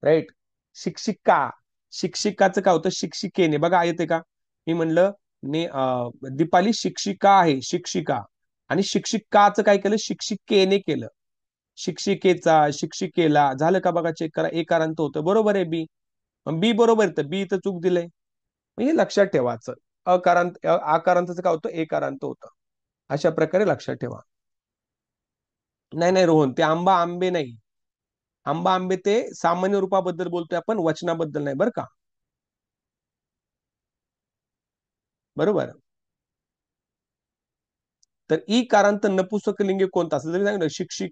राईट. शिक्षिका, शिक्षिकाचं काय होतं शिक्षिकेने, बघा येते का? मी म्हणलं दीपाली शिक्षिका आहे, शिक्षिका. आणि शिक्षिकाचं काय केलं, शिक्षिकेने केलं. शिक्षिकेचा, शिक्षिकेला झालं का बघा, चेक करा. एकारांत होतं, बरोबर आहे बी. बी बरोबर आहे, तर बी इथं चूक दिलंय. हे लक्षात ठेवायचं. आकारांतचं काय होतं, एकारांत होतं. अशा प्रकारे लक्षात ठेवा. नाही नाही रोहन, ते आंबा आंबे नाही. आंबा आंबे ते सामान्य रूपाबद्दल बोलतोय आपण, वचनाबद्दल नाही, बरं का. बरोबर. तर ई कारांत नपुसकलिंगी कोणता असं जरी सांगितलं, शिक्षिक,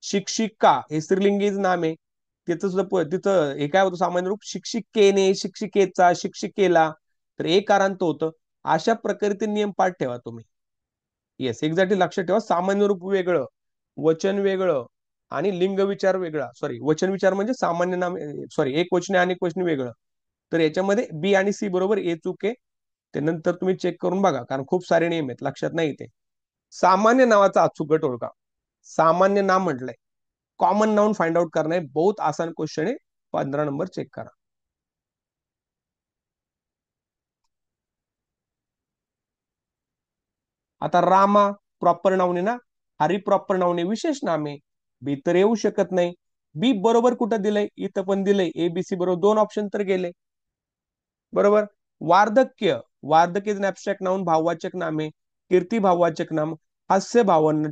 शिक्षिका हे स्त्रीलिंगीच नाम आहे. तिथं सुद्धा तिथं हे काय होतं सामान्य रूप, शिक्षिकेने, शिक्षिकेचा, शिक्षिकेला. तर एक कारांत होतं. अशा प्रकारे ते नियम पाठ ठेवा तुम्ही. येस, एक्झॅक्टली लक्षात ठेवा. सामान्य रूप वेगळं, वचन वेगळं, आणि लिंग विचार वेगळा. सॉरी, वचन विचार म्हणजे सामान्य नाम, सॉरी एक वचने अनेक वचने वेगळं. तर याच्यामध्ये बी आणि सी बरोबर ए चूक आहे. ते नंतर तुम्ही चेक करून बघा, कारण खूप सारे नियम आहेत, लक्षात नाही येते. सामान्य नावाचा अचूक गट ओळखा. सामान्य नाम म्हटलंय, कॉमन नाउन फाइंड आउट करना है, बहुत आसान क्वेश्चन आहे. 15 नंबर चेक करा. आता रामा प्रॉपर नाउन आहे ना, हरी प्रॉपर नाउन आहे, विशेष नाम आहे. बी तर येऊ शकत नाही. बी बरोबर कुठं दिलंय, इथं पण दिलंय, एबीसी बरोबर, दोन ऑप्शन तर गेले. बरोबर. वार्धक्य, वार्धक्य इज ऍबस्ट्रॅक्ट नाउन, भाववाचक नाम आहे. कीर्ती भाववाचक नाम, हास्य भावना,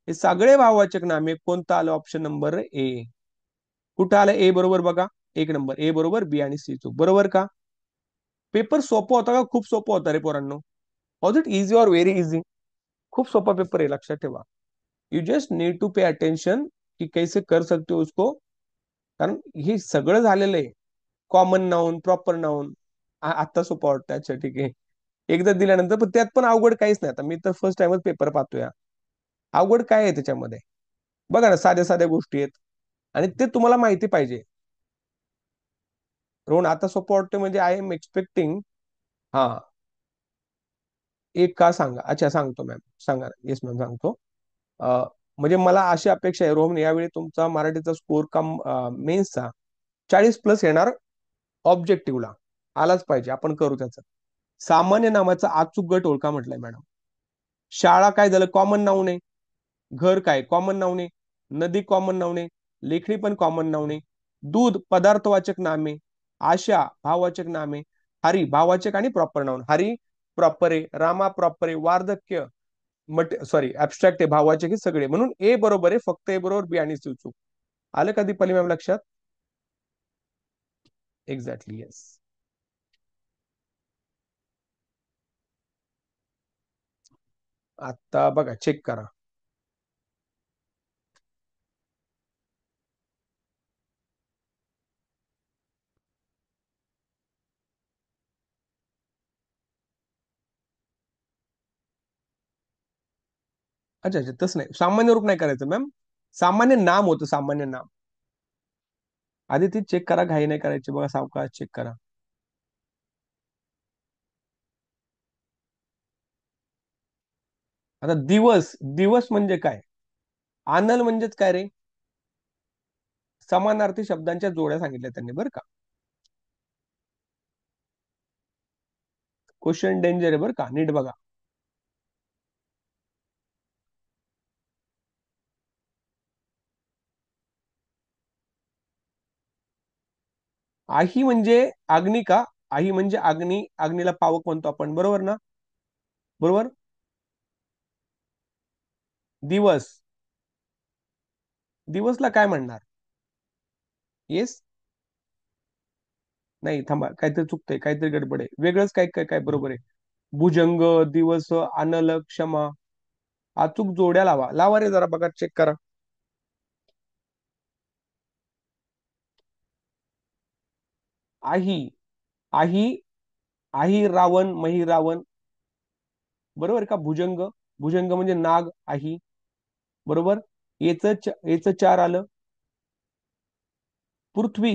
हे सगळे भाववाचक नामे. कोणतं आलं, ऑप्शन नंबर ए. कुठं आलं ए बरोबर बघा, एक नंबर ए बरोबर, बी आणि सी चूक, बरोबर का? पेपर सोपा होता का खूप सोपा होता रे पोरांनो? Was it easy or very easy? खूप सोपा पेपर आहे, लक्षात ठेवा. You just need to pay attention की कैसे कर सकते हो उसको. कारण हे सगळं झालेलं आहे. कॉमन नाउन, प्रॉपर नाउन, आता सोपं वाटतं. अच्छा ठीक आहे, एकदा दिल्यानंतर. पण त्यात पण अवघड काहीच नाही. आता मी तर फर्स्ट टाइमच पेपर पाहतोय. अवघड काय आहे त्याच्यामध्ये? बघा ना, साध्या साध्या गोष्टी आहेत, आणि ते तुम्हाला माहिती पाहिजे. रोहन, आता सोपं वाटतं म्हणजे आय एम एक्सपेक्टिंग. हा, एक का सांगा. अच्छा सांगतो मॅम, सांगा. येस मॅम, सांगतो. म्हणजे मला अशी अपेक्षा आहे रोहन, यावेळी तुमचा मराठीचा स्कोर कम मेन्सचा 40+ येणार. ऑब्जेक्टिव्हला आलाच पाहिजे, आपण करू त्याचं. सामान्य नामाचा अचूक गट ओळखा म्हटलंय मॅडम. शाळा काय झालं, कॉमन नाऊन आहे. घर काय कॉमन नाऊन आहे. नदी कॉमन नाऊन आहे. लेखणी पण कॉमन नाऊन आहे. दूध पदार्थवाचक नाम आहे. आशा भाववाचक नाम आहे. हरी भाववाचक आणि प्रॉपर नाऊन. हरी प्रॉपर आहे, रामा प्रॉपर आहे. वार्धक्य सॉरी ऍबस्ट्रॅक्ट आहे, भाववाचक हे सगळे. म्हणून ए बरोबर आहे, फक्त ए बरोबर, बी आणि सी चूक. आलं का दीपाली मॅम लक्षात? Exactly, yes. आता बघा, चेक करा. अच्छा अच्छा, तसं नाही, सामान्य रूप नाही करायचं मॅम. सामान्य नाम होतं, सामान्य नाम. आधी ती चेक करा, घाई नाही करायची बघा, सावकाश चेक करा. आता दिवस, दिवस म्हणजे काय? आनल म्हणजेच काय रे? समानार्थी शब्दांच्या जोड्या सांगितल्या त्यांनी, बरं का. क्वेश्चन डेंजर आहे बरं का, नीट बघा. आही म्हणजे अग्नी का? आही म्हणजे अग्नी, अग्नीला पावक म्हणतो आपण, बरोबर ना? बरोबर. दिवस. दिवसला काय म्हणणार? येस. नाही थांबा, काहीतरी चुकतंय, काहीतरी गडबड आहे, वेगळंच काय काय काय बरोबर आहे. भुजंग, दिवस, अनल, क्षमा. अचूक जोड्या लावा, लावा रे जरा बघा, चेक करा. आही. आही. आही रावण, मही रावण. बरोबर का? भुजंग. भुजंग म्हणजे नाग, आही. बरोबर. याच चार आलं. पृथ्वी.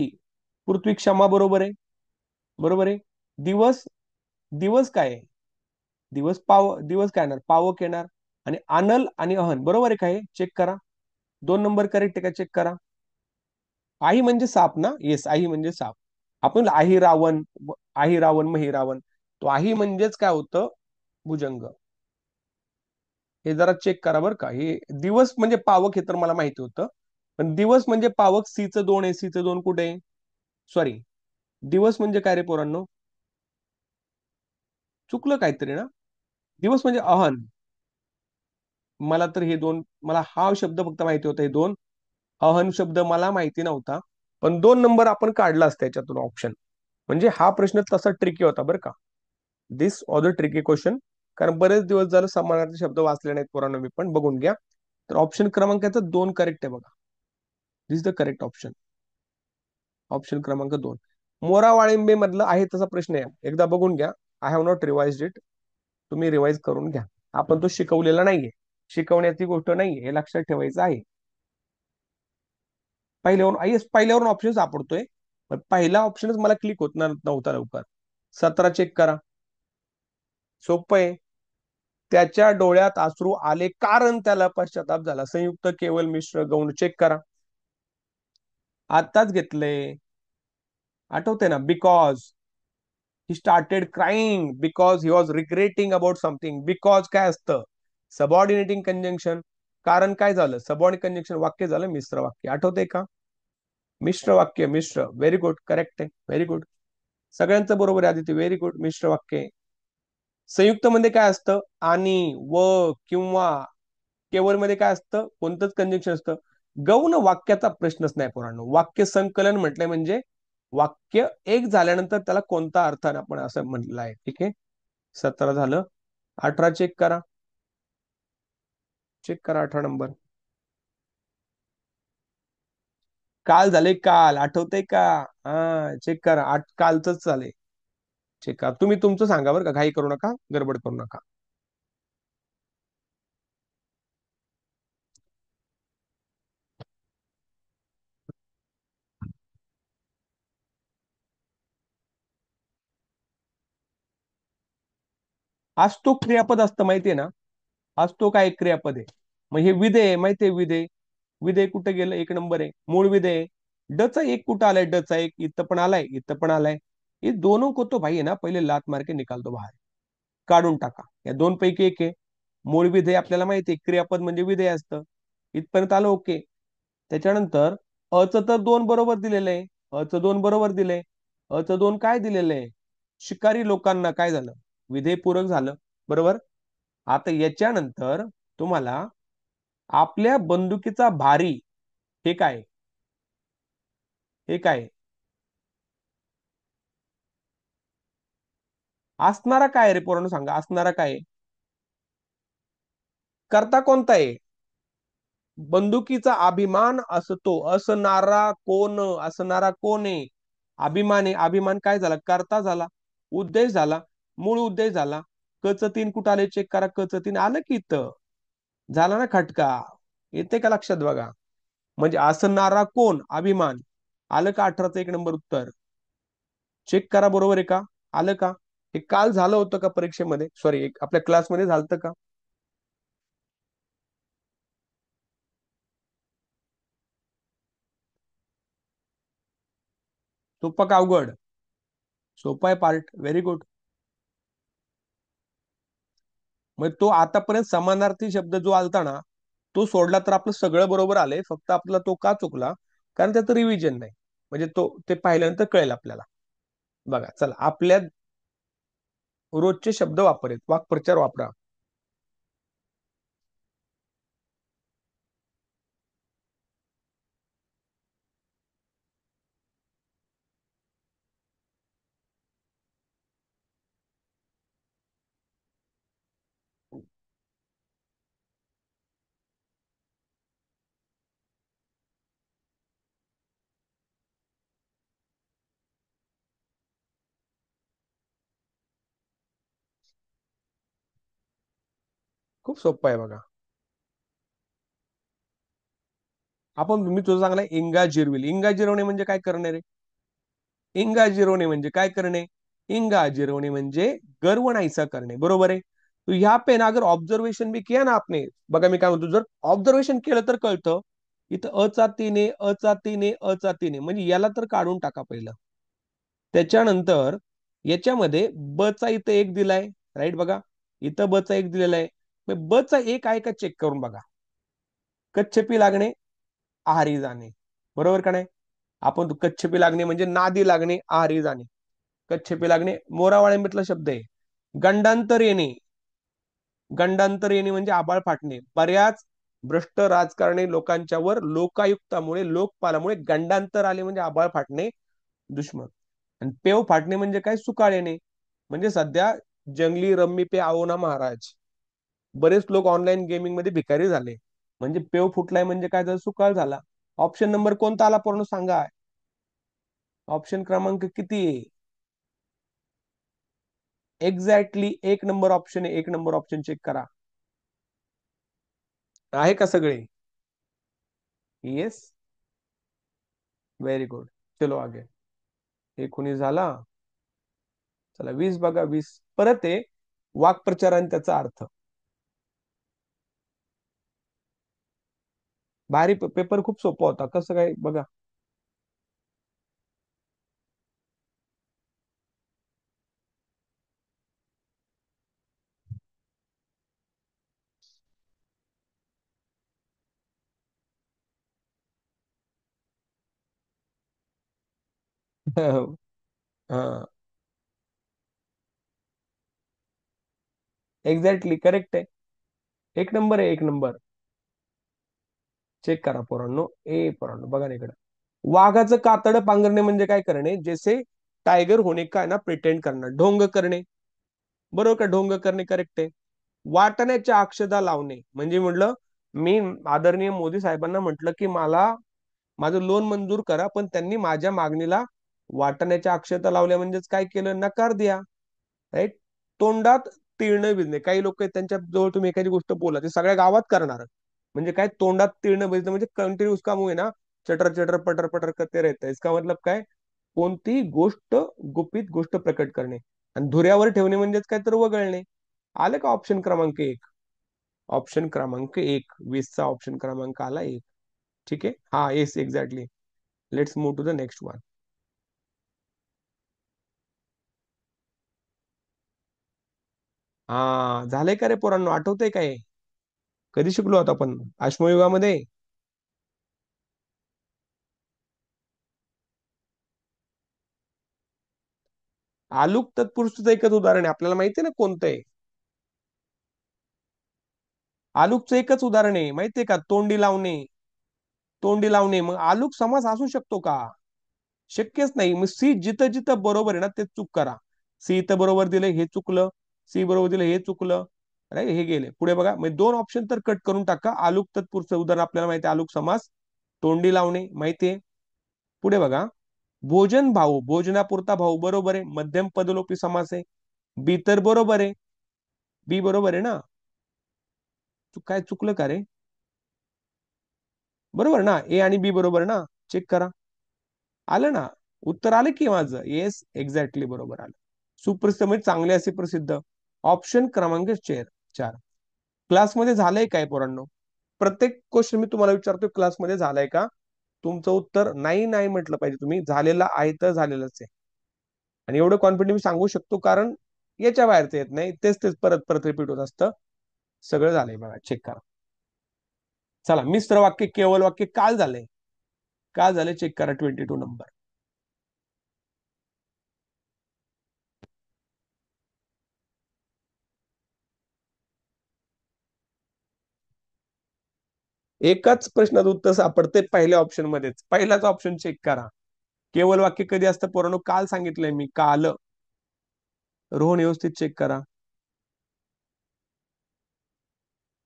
पृथ्वी क्षमा, बरोबर आहे. बरोबर आहे. दिवस. दिवस काय आहे? दिवस दिवस काय येणार? पावक येणार. आणि अनल आणि अहन बरोबर आहे काय? चेक करा. 2 नंबर करेक्ट आहे का? चेक करा. आई म्हणजे साप ना? येस, आई म्हणजे साप. आपण आही रावण. आही रावण, मही रावण. तो आही म्हणजेच काय होतं? भुजंग. हे जरा चेक करा बरं का. हे दिवस म्हणजे पावक हे तर मला माहिती होतं. पण दिवस म्हणजे पावक, सीचं 2 आहे, सीचं 2 कुठे आहे? सॉरी. दिवस म्हणजे काय रे पोरांनो? चुकलं काहीतरी ना. दिवस म्हणजे अहन. मला तर हे दोन, मला हा शब्द फक्त माहिती होता, हे दोन. अहन शब्द मला माहिती नव्हता. पण 2 नंबर आपण काढला असता त्याच्यातून ऑप्शन. म्हणजे हा प्रश्न तसा ट्रिकी होता बरं का. दिस ऑर द ट्रिकी क्वेश्चन. कारण बरेच दिवस झालं समानार्थी शब्द वाचले नाहीत पोरांनो, मी पण बघून घ्या. तर ऑप्शन क्रमांकाचं 2 करेक्ट आहे बघा. दिस द करेक्ट ऑप्शन. ऑप्शन क्रमांक 2. मोरा वाळिंबे मधलं आहे तसा प्रश्न आहे, एकदा बघून घ्या. I have not revise it. तुम्ही रिवाइज करून घ्या. आपण तो शिकवलेला नाहीये. शिकवण्याची गोष्ट नाहीये, हे लक्षात ठेवायचं आहे. पहिल्यावरून ऑप्शन सापडतोय. पण पहिला ऑप्शनच मला क्लिक होत नव्हता लवकर. 17 चेक करा. सोपं आहे. त्याच्या डोळ्यात अश्रू आले कारण त्याला पश्चाताप झाला. संयुक्त, केवल, मिश्र, गौण. चेक करा. आताच घेतलंय. आठवते ना? Because he started crying because he was regretting about something. Because काय असतं? Subordinating conjunction. कारण काय झालं? सबऑर्डिनेट कंजंक्शन, वाक्य झालं मिश्र वाक्य. आठवतंय का? मिश्र वाक्य, मिश्र. व्हेरी गुड, करेक्ट आहे, व्हेरी गुड. सगळ्यांचं बरोबर आहे आदिती, व्हेरी गुड. मिश्र वाक्य. संयुक्त मध्ये काय असतं? आणि, व, किंवा. केवळ मध्ये काय असतं? कोणतंच कंजंक्शन असतं. गौण वाक्याचा प्रश्नच नाही पोरांनो. वाक्य संकलन म्हटलंय म्हणजे वाक्य एक झाल्यानंतर त्याला कोणता अर्थ आहे आपण असं म्हटलं आहे. ठीक आहे. 17 झालं. 18 चेक करा. चेक करा 18 नंबर. काल झाले, काल. आठवतंय का? हा, चेक करा. कालच झाले. चेक करा. तुम्ही तुमचं सांगा बरं का, घाई करू नका, गडबड करू नका. आज तो क्रियापद असतं माहितीये ना? आज तो काय क्रियापद आहे. मग हे विधेय माहितीये? विधेय. विधेय कुठे गेलं? 1 नंबर आहे, मूळ विधेय. डचा एक कुठं आलाय? डचा एक इथं पण आलाय, इथं पण आलाय. ये दोनों को तो भाई है ना, पहिले लात मार के निकाल दो बाहेर. काढून टाका. या दोन पैकी एक आहे. मूळ विधेय आपल्याला माहिती आहे, क्रियापद म्हणजे विधेय असतं. इथपर्यंत आलं ओके. त्याच्यानंतर अच तर 2 बरोबर दिलेलं आहे. अच 2 बरोबर दिलंय. अच 2 काय दिलेलं आहे? शिकारी लोकांना काय झालं? विधेय पूरक झालं. बरोबर. आता याच्यानंतर तुम्हाला आपल्या बंदुकीचा भारी. हे काय? हे काय असणारा? काय रे पोरांनो सांगा, असणारा काय? करता कोणता आहे? बंदुकीचा अभिमान असतो. असणारा कोण? असणारा कोण आहे? अभिमान आहे. अभिमान काय झाला? करता झाला. उद्देश झाला. मूळ उद्देश झाला. कच 3 कुठं आले? चेक करा. कच 3 आलं की इथं. झाला ना खटका? येते का लक्षात? बघा. म्हणजे असणारा कोण? अभिमान. आलं का? 18चं 1 नंबर उत्तर. चेक करा, बरोबर आहे का? आलं का? हे काल झालं होतं का परीक्षेमध्ये? सॉरी, आपल्या क्लासमध्ये झालं का? सोपं का अवघड? सोपा आहे पार्ट. Very good. मग तो आतापर्यंत समानार्थी शब्द जो आलता ना, तो सोडला तर आपलं सगळं बरोबर आलंय. फक्त आपला तो का चुकला? कारण त्याचं रिव्हिजन नाही. म्हणजे तो ते पाहिल्यानंतर कळेल आपल्याला. बघा चला आपल्या रोजचे शब्द वापरेत, वाक्प्रचार वापरा. खूप सोपं आहे बघा. आपण मी तुझं सांगलाय इंगा जिरविल. इंगा जिरवणे म्हणजे काय करणे रे? इंगा जिरवणे म्हणजे काय करणे? इंगा जिरवणे म्हणजे गर्व नाहीसा करणे, बरोबर आहे. तो ह्या पे ना अगर ऑब्झर्वेशन भी किया ना आपने, बघा मी काय म्हणतो, जर ऑब्झर्वेशन केलं तर कळतं. इथं अचा तीने अचा तीने अचा तीने म्हणजे याला तर काढून टाका पहिलं. त्याच्यानंतर याच्यामध्ये ब चा इथं एक दिलाय, राईट बघा. इथं ब चा एक दिलेला आहे. मग ब चा एक आहे का चेक करून बघा. कच्छपी लागणे, आहारी जाणे, बरोबर का नाही? आपण कच्छपी लागणे म्हणजे नादी लागणे, आहारी जाणे. कच्छपी लागणे मोरावाळ्यांबतला शब्द आहे. गंडांतर येणे, गंडांतर येणे म्हणजे आबाळ फाटणे. बऱ्याच भ्रष्ट राजकारणी लोकांच्या वर लोकायुक्तामुळे लोकपालामुळे गंडांतर आले म्हणजे आबाळ फाटणे, दुश्मन. आणि पेव फाटणे म्हणजे काय? सुकाळ येणे. म्हणजे सध्या जंगली रम्मी पे आओ ना महाराज. बरेच लोक ऑनलाईन गेमिंग मध्ये भिकारी झाले. म्हणजे पेव फुटलाय म्हणजे काय? तर सुकाळ झाला. ऑप्शन नंबर कोणता आला पूर्ण सांगा. ऑप्शन क्रमांक किती आहे? एक्झॅक्टली एक नंबर ऑप्शन आहे. एक नंबर ऑप्शन चेक करा. आहे का सगळे? येस. Very good. चलो आगे. 19 झाला. चला 20 बघा. 20 परत आहे. वाक्प्रचार आणि त्याचा अर्थ. भारी पेपर खूप सोपा होता. कसं काय बघा. हा. एक्झॅक्टली करेक्ट आहे. एक नंबर आहे. एक नंबर. चेक करा पोरांनो. ए पोरांनो बघा ना इकडं. वाघाचं कातड पांघरणे म्हणजे काय करणे? जैसे टायगर होणे का ना प्रिटेंड करणं, ढोंग करणे, बरोबर का? ढोंग करणे करेक्ट आहे. वाटण्याच्या अक्षता लावणे म्हणजे म्हटलं, मी आदरणीय मोदी साहेबांना म्हटलं की मला माझं लोन मंजूर करा, पण त्यांनी माझ्या मागणीला वाटण्याच्या अक्षता लावल्या म्हणजेच काय केलं? नकार द्या, राईट. तोंडात तिळणं भिजणे. काही लोक आहेत त्यांच्या जवळ तुम्ही एखादी गोष्ट बोला ते सगळ्या गावात करणार. म्हणजे काय? तोंडात तिळणं भिजणं म्हणजे कंटिन्यूस काम होई ना, चटर चटर पटर पटर करते रहता. इसका मतलब काय? कोणती गोष्ट गुपित गोष्ट प्रकट करणे. आणि धुऱ्यावर ठेवणे म्हणजेच काय? तर वगळणे. आलं का ऑप्शन क्रमांक एक? ऑप्शन क्रमांक एक 20चा ऑप्शन क्रमांक आला एक. ठीक आहे. हा yes exactly. Let's move to the next one. हा झालंय का रे पोरांनो? आठवतंय काय? कधी शिकलो होतो आपण? अश्मयुगामध्ये. आलूक तत्पुरुषचं एकच उदाहरण आहे. आपल्याला माहितीये ना कोणतं आहे? आलूकचं एकच उदाहरण आहे, माहितीये का? तोंडी लावणे. तोंडी लावणे. मग आलूक समास असू शकतो का? शक्यच नाही. मग सी जिथं जिथं बरोबर आहे ना ते चूक करा. सी इथं बरोबर दिले, हे चुकलं. सी बरोबर दिलं, हे चुकलं. राईट. हे गेले पुढे बघा. म्हणजे दोन ऑप्शन तर कट करून टाका. आलूक तत्पुरुषचं उदाहरण आपल्याला माहिती आहे. आलूक समास. तोंडी लावणे माहितीये. पुढे बघा. भोजन भाऊ, भोजनापुरता भाऊ बरोबर आहे. मध्यम पदलोपी समास आहे. बी तर बरोबर आहे. बी बरोबर आहे ना? काय चुकलं का रे? बरोबर ना? ए आणि बी बरोबर ना? चेक करा. आलं ना? उत्तर आलं की माझं? येस एक्झॅक्टली बरोबर आलं. सुप्रसिद्ध म्हणजे चांगले असे प्रसिद्ध. ऑप्शन क्रमांक चेर 4. क्लासमध्ये झालंय काय पोरांनो? प्रत्येक क्वेश्चन मी तुम्हाला विचारतो, क्लासमध्ये झालाय का? तुमचं उत्तर नाही नाही म्हटलं पाहिजे तुम्ही. झालेलं आहे तर झालेलंच आहे. आणि एवढं कॉन्फिडंट मी सांगू शकतो कारण याच्या बाहेरचं येत नाही. तेच तेच परत परत रिपीट होत असतं. सगळं झालंय बघा. चेक करा. चला मिश्र वाक्य केवळ वाक्य काल झालंय. काल झालंय चेक करा. 22 नंबर. एकच प्रश्नाचं उत्तर सापडते पहिल्या ऑप्शन मध्येच. पहिलाच ऑप्शन चेक करा. केवळ वाक्य कधी असतं पोरांनो? काल सांगितलंय मी, काल. रोहन व्यवस्थित चेक करा.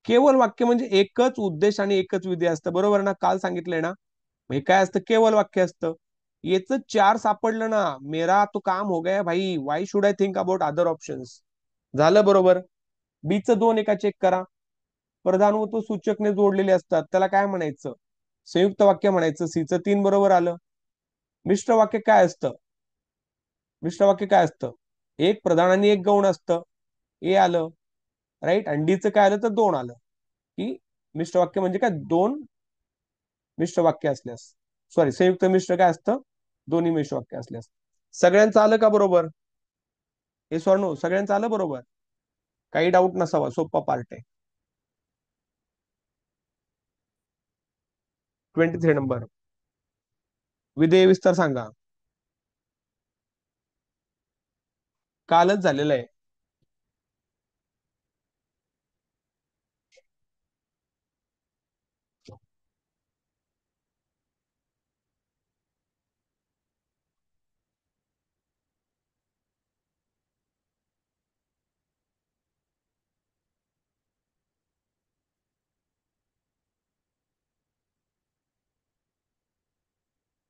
केवळ वाक्य म्हणजे एकच उद्देश आणि एकच विधी असतं, बरोबर ना? काल सांगितलंय ना. हे काय असतं? केवळ वाक्य असतं. याच चार सापडलं ना, मेरा तो काम हो गया भाई. Y should I think about other options? झालं बरोबर. बीच दोन एका चेक करा. प्रधानत्व सूचकने जोडलेले असतात, त्याला काय म्हणायचं? संयुक्त वाक्य म्हणायचं. सीचं तीन बरोबर आलं. मिश्र वाक्य काय असतं? मिश्र वाक्य काय असतं? एक प्रधान आणि एक गौण असतं. ए आलं. राईट. आणि डीचं काय आलं तर दोन आलं. की मिश्र वाक्य म्हणजे काय? दोन मिश्र वाक्य असल्यास. सॉरी, संयुक्त मिश्र काय असतं? दोन्ही मिश्र वाक्य असल्यास. सगळ्यांचं आलं का बरोबर? हे नो सगळ्यांचं आलं बरोबर? काही डाऊट नसावा, सोपा पार्ट आहे. 23 नंबर, विधेय विस्तार सांगा. कालच झालेलं आहे.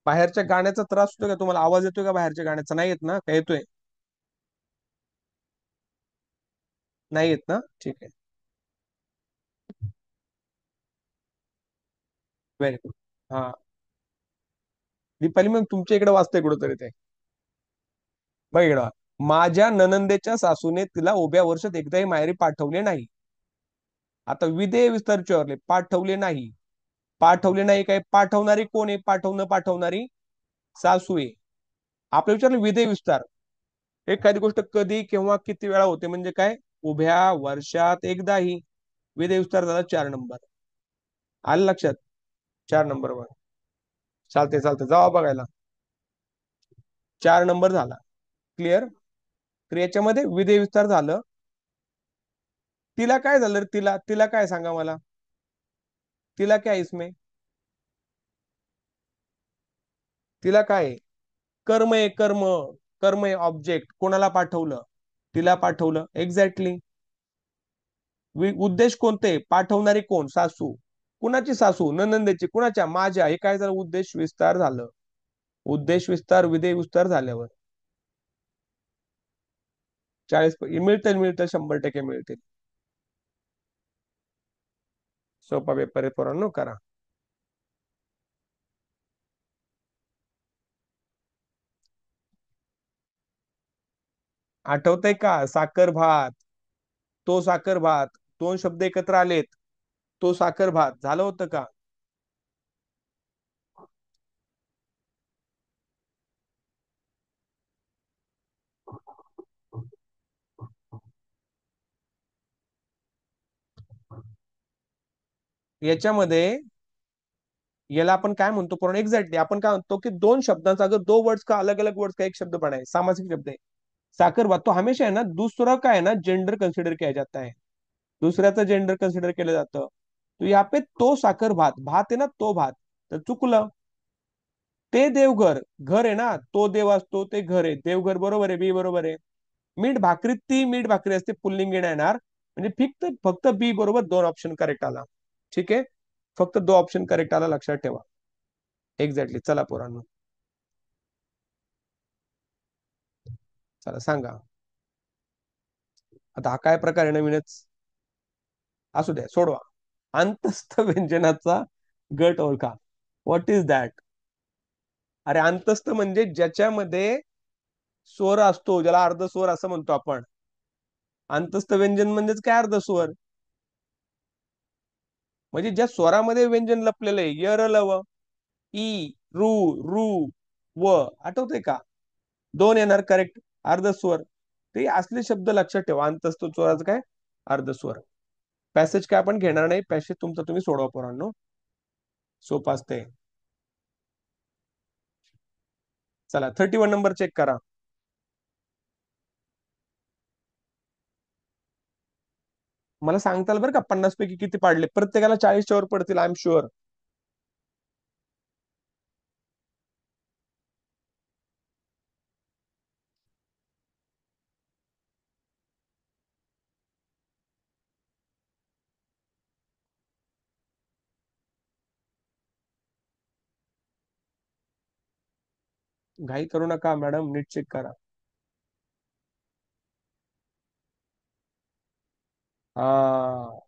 बाहेरच्या गाण्याचा त्रास होतो का तुम्हाला? आवाज येतोय का बाहेरच्या गाण्याचा? नाही येत ना? काय येतोय? नाही येत ना? ठीक आहे. Very good. हा, दीपाली मग तुमच्या इकडे वाचतंय कुठंतरी ते. बघ इकडं. माझ्या ननंदेच्या सासूने तिला उभ्या वर्षात एकदाही माहेरी पाठवले नाही. आता विधेय विस्तार विचारले, पाठवले नाही. पाठवले नाही, काय पाठवणारी कोण आहे? पाठवणारी सासू आहे. आपलं विचारलं विधेय विस्तार. एखादी गोष्ट कधी, केव्हा, किती वेळा होते म्हणजे काय? उभ्या वर्षात एकदाही. विधेय विस्तार झाला 4 नंबर. आलं लक्षात? 4 नंबर. चालते चालते, जावा बघायला. 4 नंबर झाला. क्लिअर. तर याच्यामध्ये विधेय विस्तार झालं. तिला काय झालं रे? तिला तिला काय सांगा मला? तिला काय इसमें? तिला काय आहे? कर्म आहे, कर्म. कर्म आहे, ऑब्जेक्ट. कोणाला पाठवलं? तिला पाठवलं. एक्झॅक्टली. उद्देश कोणते? पाठवणारी कोण? सासू. कुणाची सासू? ननंदेची. कुणाच्या? माझ्या. हे काय झालं? उद्देश विस्तार झालं. उद्देश विस्तार विधेय विस्तार झाल्यावर 40 मिळतील, मिळतील, 100% मिळतील. सोपा पेपर आहे पोरांनो, करा. आठवतंय का? साखर भात. तो साखर भात. दोन शब्द एकत्र आलेत. तो साखर भात झालं होतं का? याच्यामध्ये याला आपण काय म्हणतो पूर्ण एक्झॅक्टली? आपण काय म्हणतो की दोन शब्दांचा, अगर दो वर्ड्स का अलग अलग वर्ड्स का एक शब्द बना है, सामासिक शब्द है साखर भात, तो हमेशा है ना दूसरा का है ना जेंडर कंसिडर किया जाता है. दुसऱ्याचं जेंडर कंसिडर केलं जातं. तो यहाँ पे तो साखर भात, भात आहे ना तो भात. तर चुकलं. ते देवघर, घर आहे ना, तो देव असतो, ते घर आहे. देवघर बरोबर आहे, बी बरोबर आहे. मीठ भाकरी, ती मीठ भाकरी असते, पुल्लिंगी नाही येणार. म्हणजे फक्त फक्त बी बरोबर दोन ऑप्शन करेक्ट आला. ठीक आहे. फक्त दो ऑप्शन करेक्ट आला, लक्षात ठेवा. एक्झॅक्टली. चला पोरांनो, चला सांगा. आता हा काय प्रकार आहे नवीनच? असू द्या, सोडवा. अंतस्थ व्यंजनाचा गट ओळखा. What is that? अरे अंतस्थ म्हणजे ज्याच्यामध्ये स्वर असतो, ज्याला अर्ध स्वर असं म्हणतो आपण. अंतस्थ व्यंजन म्हणजेच काय? अर्ध स्वर. म्हणजे ज्या स्वरामध्ये व्यंजन लपलेलं आहे. य र ल व, ई, रू, रू, व. आठवतंय का? दोन येणार करेक्ट. अर्ध स्वर. ते असले शब्द लक्षात ठेवा. अंतस्थ स्वराचं काय? अर्ध स्वर. पॅसेज काय आपण घेणार नाही. पॅसेज तुमचा तुम्ही सोडवा पोरांनो. सोपं असते. चला 31 नंबर चेक करा. मला सांगताल बरं का 50 पैकी किती पाडले? प्रत्येकाला 40च्या वर पडतील, आय एम शुअर. घाई करू नका मॅडम, नीट चेक करा. हा,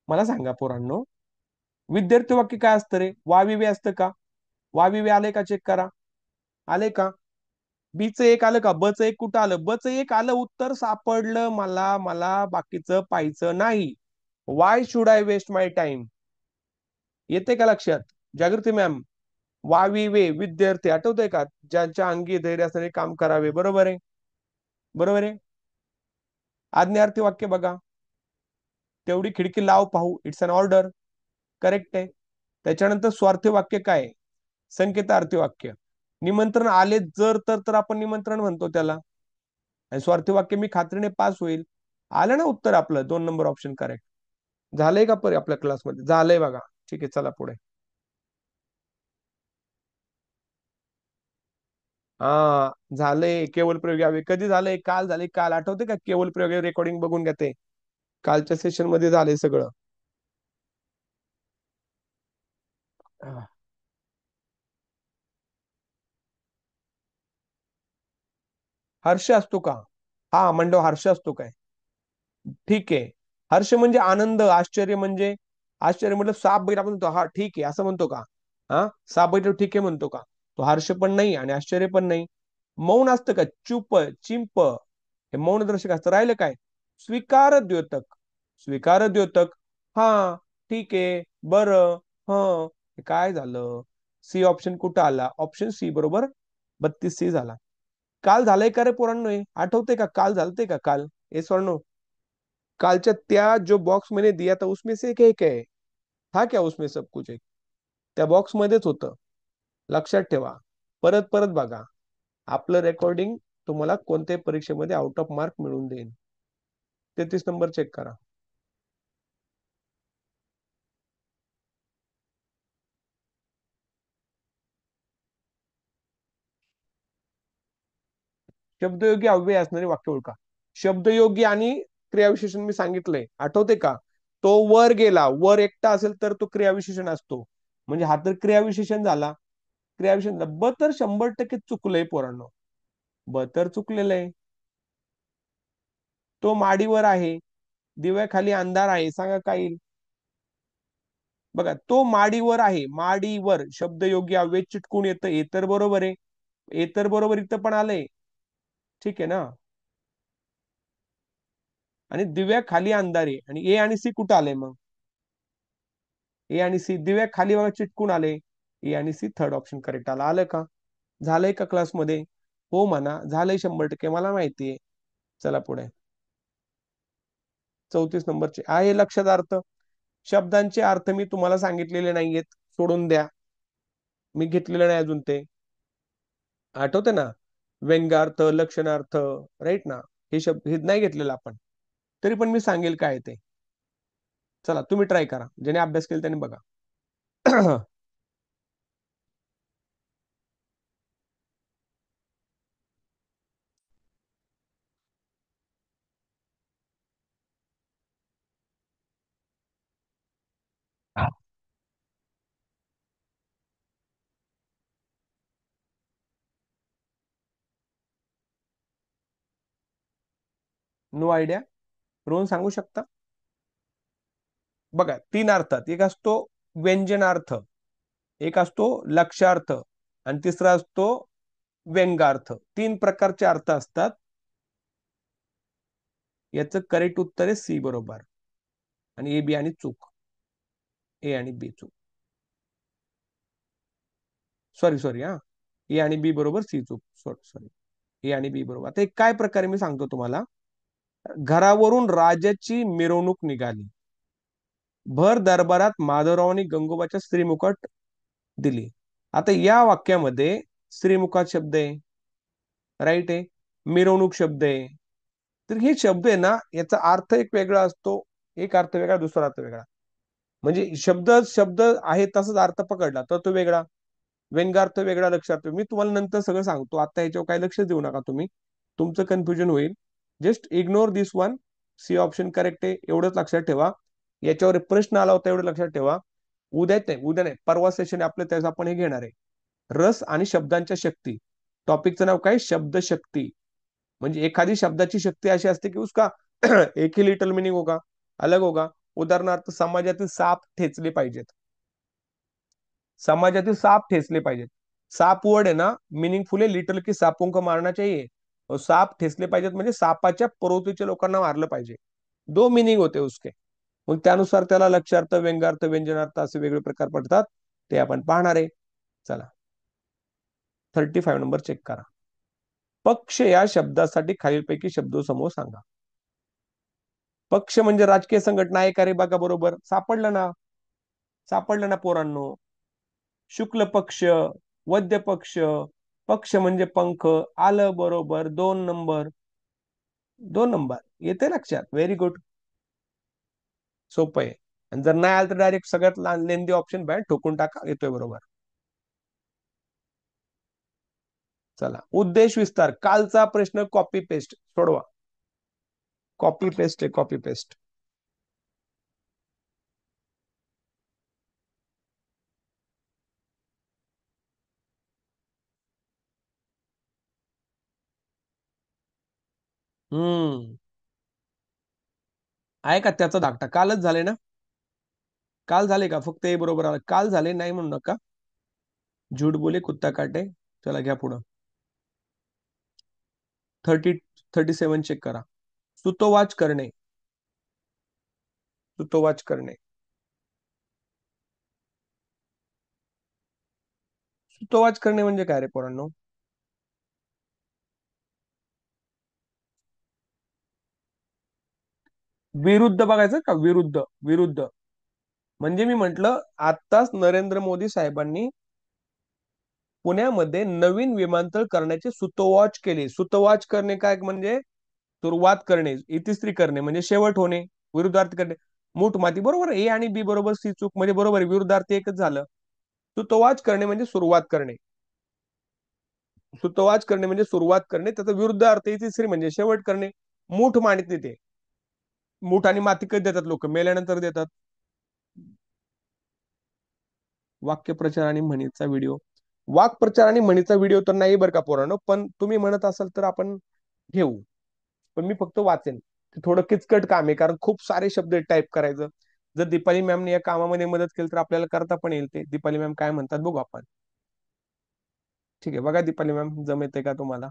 मला सांगा पोरांनो, विद्यार्थी वाक्य काय असतं रे? वाविवे असतं का? वाविवे आले का? चेक करा. आले का? बी च एक आलं का? ब च एक कुठं आलं? ब च एक आलं, उत्तर सापडलं मला. मला बाकीचं पाहायचं नाही. Why should I waste my time? येते का लक्षात? जागृती मॅम, वाविवे विद्यार्थी आठवतंय का? ज्यांच्या अंगी धैर्य असणारे काम करावे. बरोबर आहे, बरोबर आहे. आज्ञार्थी वाक्य बघा, तेवढी खिडकी लाव पाहू, इट्स अन ऑर्डर. करेक्ट आहे. त्याच्यानंतर स्वार्थी वाक्य काय? संकेतार्थी वाक्य. निमंत्रण आले जर तर आपण निमंत्रण म्हणतो त्याला. आणि स्वार्थी वाक्य मी खात्रीने पास होईल. आलं ना उत्तर आपलं 2 नंबर ऑप्शन करेक्ट. झालंय का परी आपल्या क्लासमध्ये? झालंय बघा. ठीक आहे, चला पुढे. हा, झालंय. केवळ प्रयोग यावे कधी झालंय? काल झाले. काल आठवते का? केवळ प्रयोग रेकॉर्डिंग बघून घ्या ते. कालच्या सेशन मध्ये झालंय सगळं. हा. हर्ष असतो का? हा मंडव, हर्ष असतो काय? ठीक आहे. हर्ष म्हणजे आनंद, आश्चर्य म्हणजे? आश्चर्य म्हटलं साप बैल आपण म्हणतो, हा ठीक आहे असं म्हणतो का? हा, साप बैल ठीक आहे म्हणतो का? तो हर्ष पण नाही आणि आश्चर्य पण नाही. मौन असतं का? चुप, चिंप, हे मौन दर्शक असतं. राहिलं काय? स्वीकार द्योतक. स्वीकार द्योतक. हा, ठीक आहे, बरं, ह. हे काय झालं? सी ऑप्शन कुठं आला? ऑप्शन सी बरोबर. 32 सी झाला. काल झालंय का रे पोरांनो? आठवते का? काल झालते का काल? हे नो? कालच्या त्या जो बॉक्स मैंने दिया था उसमें से एक है, था क्या उसमें सब कुछ एक? त्या बॉक्स मध्येच होतं. लक्षात ठेवा. परत परत बघा. आपलं रेकॉर्डिंग तुम्हाला कोणत्याही परीक्षेमध्ये आउट ऑफ मार्क मिळवून देईल. 33 नंबर चेक करा. शब्दयोगी अव्यय असणारे वाक्य ओळखा. शब्दयोगी आणि क्रियाविशेषण मी सांगितलंय, आठवते का? तो वर गेला, वर एकटा असेल तर तो क्रियाविशेषण असतो. म्हणजे हा तर क्रियाविशेषण झाला. क्रियाविशेषण ब तर 100% चुकलंय पोरांनो. ब तर चुकलेलं आहे. तो माडीवर आहे, दिव्याखाली अंधार आहे. सांगा काय येईल? बघा, तो माडीवर आहे. माडीवर शब्दयोगी अव्यय चिटकून येतं. ए तर बरोबर आहे. ए तर बरोबर इथं पण आलंय. ठीक आहे ना? आणि दिव्या खाली अंधारे, आणि ए आणि सी कुठं आलंय मग? ए आणि सी दिव्या खाली बघा चिटकून आले. ए आणि सी थर्ड ऑप्शन करेक्ट आला. आलं का? झालंय का क्लासमध्ये? हो म्हणा. झालंय 100%, मला माहितीये. चला पुढे. 34 नंबरचे आहे लक्षात अर्थ. शब्दांचे अर्थ मी तुम्हाला सांगितलेले नाहीयेत, सोडून द्या. मी घेतलेलं नाही अजून ते. आठवते ना? व्यंग्यार्थ, लक्षणार्थ, राईट ना? हे शब्द हे नाही घेतलेलं आपण. तरी पण मी सांगेल काय ते. चला तुम्ही ट्राय करा, ज्याने अभ्यास केला त्याने बघा. No idea. रोहन सांगू शकता? बघा, 3 अर्थात. एक असतो व्यंजनार्थ, एक असतो लक्षार्थ, आणि तिसरा असतो व्यंगार्थ. 3 प्रकारचे अर्थ असतात. याचं करेक्ट उत्तर आहे सी बरोबर. आणि ए बी आणि चूक. ए आणि बी चूक. सॉरी सॉरी, हा. ए आणि बी बरोबर, सी चूक. Sorry sorry. ए आणि बी बरोबर. आता एक काय प्रकारे मी सांगतो तुम्हाला. घरावरून राजाची मिरवणूक निघाली. भर दरबारात माधवरावांनी गंगोबाच्या श्रीमुखट दिली. आता या वाक्यामध्ये श्रीमुखात शब्द आहे. राईट आहे. मिरवणूक शब्द आहे. तर हे शब्द आहे ना, याचा अर्थ एक वेगळा असतो, एक अर्थ वेगळा, दुसरा अर्थ वेगळा. म्हणजे शब्द शब्द आहे तसाच अर्थ पकडला तर तो वेगळा, व्यंग्यार्थ वेगळा. लक्षात ठेवा, मी तुम्हाला नंतर सगळं सांगतो, आता याच्यावर काही लक्ष देऊ नका तुम्ही, तुमचं कन्फ्युजन होईल. जस्ट इग्नोर दिस वन. सी ऑप्शन करेक्ट आहे एवढंच लक्षात ठेवा. याच्यावर प्रश्न आला होता एवढं लक्षात ठेवा. उद्या नाही, परवा सेशन आपलं त्याचं आपण हे घेणार आहे, रस आणि शब्दांच्या शक्ती. टॉपिकचं नाव काय? शब्द शक्ती. म्हणजे एखादी शब्दाची शक्ती अशी असते की उसका एक ही लिटल मिनिंग होगा, अलग होगा. उदाहरणार्थ, समाजातील साप ठेचले पाहिजेत. समाजातील साप ठेचले पाहिजेत. साप वर्ड है ना, मीनिंगफुल है, लिटरल की सांपों को मारना चाहिए. और साप ठेचले पाहिजेत म्हणजे सापाच्या प्रवृत्तीच्या लोकांना मारलं पाहिजे. दो मिनिंग होते उसके. मग त्यानुसार त्याला लक्षार्थ, व्यंग्यार्थ, व्यंजनार्थ असे वेगळे प्रकार पडतात. ते आपण पाहणार आहे. चला, 35 नंबर चेक करा. पक्ष या शब्दासाठी खालीलपैकी शब्दसमूह सांगा. पक्ष म्हणजे राजकीय संघटना आहे का रे? बघा बरोबर सापडलं ना, सापडलं ना पोरांनो. शुक्ल पक्ष, वद्य पक्ष, पक्ष म्हणजे पंख. आलं बरोबर. 2 नंबर, 2 नंबर येते लक्षात. व्हेरी गुड, सोपं आहे. आणि जर नाही आलं तर डायरेक्ट सगळ्यात लेंदी ऑप्शन बाहेर ठोकून टाका, येतोय बरोबर. चला, उद्देश विस्तार. कालचा प्रश्न कॉपी पेस्ट सोडवा. कॉपी पेस्ट आहे, कॉपी पेस्ट. हम्म, आहे का त्याचा धाकटा? कालच झाले ना, काल झाले का? फक्त हे बरोबर आलं, काल झाले नाही म्हणू नका. झूठ बोले कुत्ता काटे. चला घ्या पुढं. 37 चेक करा. सुतोवाच करणे, सुतोवाच करणे. सुतोवाच करणे म्हणजे काय रे पोरांनो? विरुद्ध बघायचं का? विरुद्ध, विरुद्ध. म्हणजे मी म्हंटल, आताच नरेंद्र मोदी साहेबांनी पुण्यामध्ये नवीन विमानतळ करण्याचे सुतोवाच केले. सुतोवाच करणे काय म्हणजे? सुरुवात करणे, इतिश्री करणे म्हणजे शेवट होणे, विरुद्धार्थ करणे. मूठ माती बरोबर. ए आणि बी बरोबर, सी चूक म्हणजे बरोबर आहे, विरुद्धार्थ एकच झालं. सुतोवाच करणे म्हणजे सुरुवात करणे. सुतोवाच करणे म्हणजे सुरुवात करणे, त्याचा विरुद्ध अर्थ इतिश्री म्हणजे शेवट करणे. मूठ मांडते ते. मूठ आणि माती कधी देतात लोक? मेल्यानंतर देतात. वाक्यप्रचार आणि म्हणीचा व्हिडिओ. वाक्प्रचार आणि म्हणीचा व्हिडिओ तर नाही बरं का पोरांनो, पण तुम्ही म्हणत असाल तर आपण घेऊ. पण मी फक्त वाचेन. ते थोडं किचकट काम आहे, कारण खूप सारे शब्द टाईप करायचं. जर दीपाली मॅमने या कामामध्ये मदत केली तर आपल्याला करता पण येईल ते. दीपाली मॅम काय म्हणतात बघू आपण. ठीक आहे, बघा दीपाली मॅम जमते का तुम्हाला?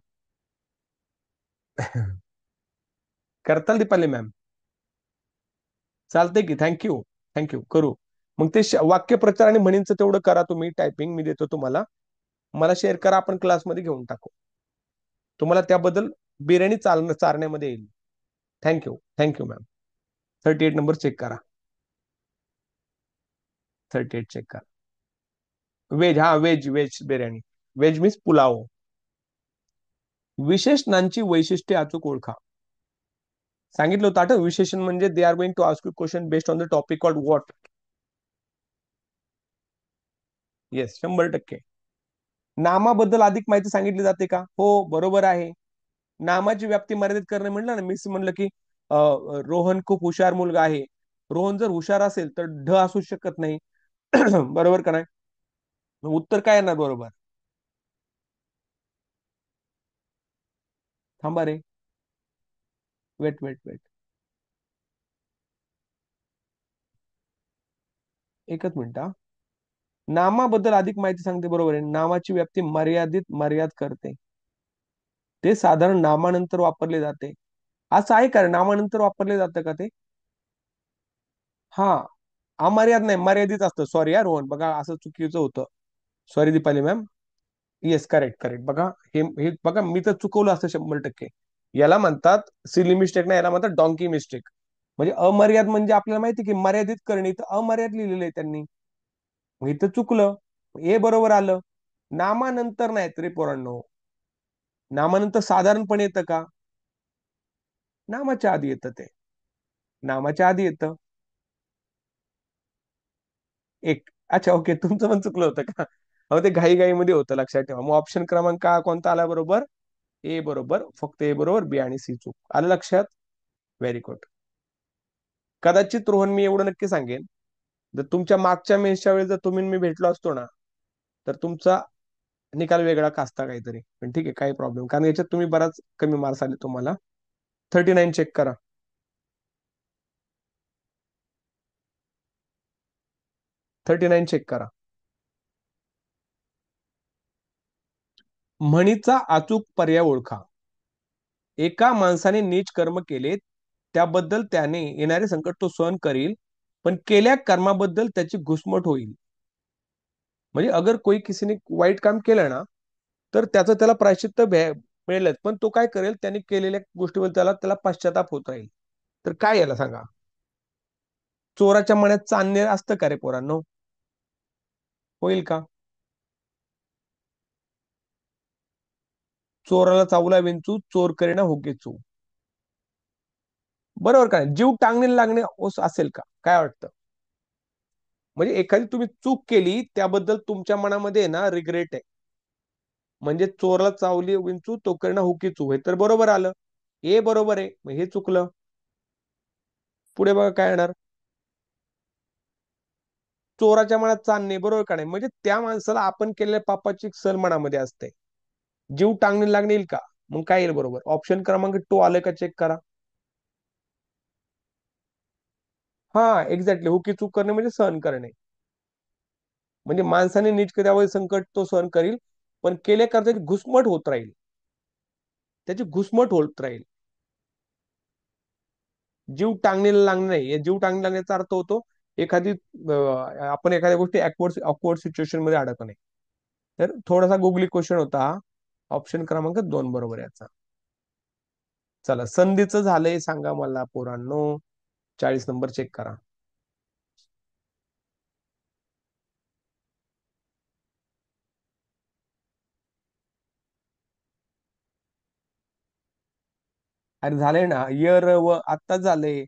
करताल दीपाली मॅम? चालतंय की. थँक्यू, थँक्यू, करू. मग ते वाक्यप्रचार आणि म्हणींचं तेवढं करा तुम्ही, टायपिंग मी देतो तुम्हाला. मला शेअर करा, आपण क्लासमध्ये घेऊन टाकू. तुम्हाला त्याबद्दल बिर्याणी चारण्यामध्ये येईल. Thank you, thank you ma'am. 38 number check करा. 38 चेक करा. व्हेज, हा veg, veg biryani. Veg means pulao. विशेषणांची वैशिष्ट्ये अचूक ओळखा. सांगितलं होतं आठ. विशेषण म्हणजे they are going to ask you question based on the topic called what. Yes, 100%. नामाबद्दल अधिक माहिती सांगितली जाते का? हो, बरोबर आहे. नामाची व्याप्ती मर्यादित करणे म्हटलं ना, मी म्हणलं की रोहन खूप हुशार मुलगा आहे. रोहन जर हुशार असेल तर ढ असू शकत नाही. बरोबर का नाही? उत्तर काय येणार बरोबर? थांबा रे, वेट वेट वेट, एकच मिनिट हा. नामाबद्दल अधिक माहिती सांगते, बरोबर आहे. नामाची व्याप्ती मर्याद करते. ते साधारण नामानंतर वापरले जाते. असं आहे का? नामानंतर वापरले जातं का ते? हा, अमर्याद नाही, मर्यादित असतं. सॉरी यार रोहन, बघा असं चुकीचं होतं. Sorry Deepali ma'am. Yes, correct correct. बघा हे बघा, मी तर चुकवलं असतं 100%. याला म्हणतात सिली मिस्टेक, नाही याला म्हणतात डॉंकी मिस्टेक. म्हणजे अमर्याद म्हणजे आपल्याला माहिती की मर्यादित करणे, तर अमर्याद लिहिलेलं आहे त्यांनी. मग इथं चुकलं, हे बरोबर आलं. नामानंतर नाही तरी पोरांनो. नामानंतर साधारणपणे येतं का? नामाच्या आधी येतं ते. नामाच्या आधी येतं. एक. अच्छा, ओके, तुमचं पण चुकलं होतं का? अहो, ते घाई घाईमध्ये होतं, लक्षात ठेवा. मग ऑप्शन क्रमांक कोणता आला बरोबर? ए बरोबर, फक्त ए बरोबर, बी आणि सी चूक. आलं लक्षात? Very good. कदाचित रोहन, मी एवढं नक्की सांगेन, जर तुमच्या मागच्या मेन्सच्या वेळेस जर तुम्ही आणि मी भेटलो असतो ना, तर तुमचा निकाल वेगळा का असता काहीतरी. पण ठीक आहे, काही प्रॉब्लेम, कारण याच्यात तुम्ही बराच कमी मार्क्स आले तुम्हाला. 39 चेक करा. 39 चेक करा. म्हणीचा अचूक पर्याय ओळखा. एका माणसाने नीच कर्म केले, त्याबद्दल त्याने येणारे संकट तो सहन करील, पण केल्या कर्माबद्दल त्याची घुसमट होईल. म्हणजे अगर कोई किसीने वाईट काम केलं ना, तर त्याचं त्याला प्रायश्चित्त मिळेलच, पण तो काय करेल, त्याने केलेल्या गोष्टीवर त्याला त्याला पश्चाताप होत राहील. तर काय याला सांगा? चोराच्या मनात चांदणे असतं का रे पोरांनो? होईल का? चोराला चावला विंचू, चोर करेना हुके चू. बरोबर का? जीव टांगणे लागणे ओस असेल का? काय वाटतं? म्हणजे एखादी तुम्ही चूक केली, त्याबद्दल तुमच्या मनामध्ये ना रिग्रेट आहे. म्हणजे चोराला चावली विंचू, तो करेना हुकी चू, हे तर बरोबर आलं. हे बरोबर आहे, मग हे चुकलं. पुढे बघा काय येणार. चोराच्या मनात चांदणे, बरोबर का नाही? म्हणजे त्या माणसाला आपण केलेल्या पापाची सल मनामध्ये असते. जीव टांगणे लागणे येईल का? मग काय येईल बरोबर? ऑप्शन क्रमांक 2 आलं का चेक करा. हा, एक्झॅक्टली, हुकी चूक करणे म्हणजे सहन करणे. म्हणजे माणसाने नीट त्यावेळी संकट तो सहन करील, पण केल्या करता घुसमट होत राहील. त्याची घुसमट होत राहील. जीव टांगणीला लागणे नाही. या जीव टांगणी लागण्याचा अर्थ होतो एखादी आपण एखाद्या गोष्टी ऑकवर्ड सिच्युएशन मध्ये अडकणे. तर थोडासा गुगली क्वेश्चन होता हा. ऑप्शन क्रमांक 2 बरोबर याचा. चला, संधीचं झालंय सांगा मला पोरांनो. 40 नंबर चेक करा. अरे झालंय ना, य र व आत्ताच झालंय.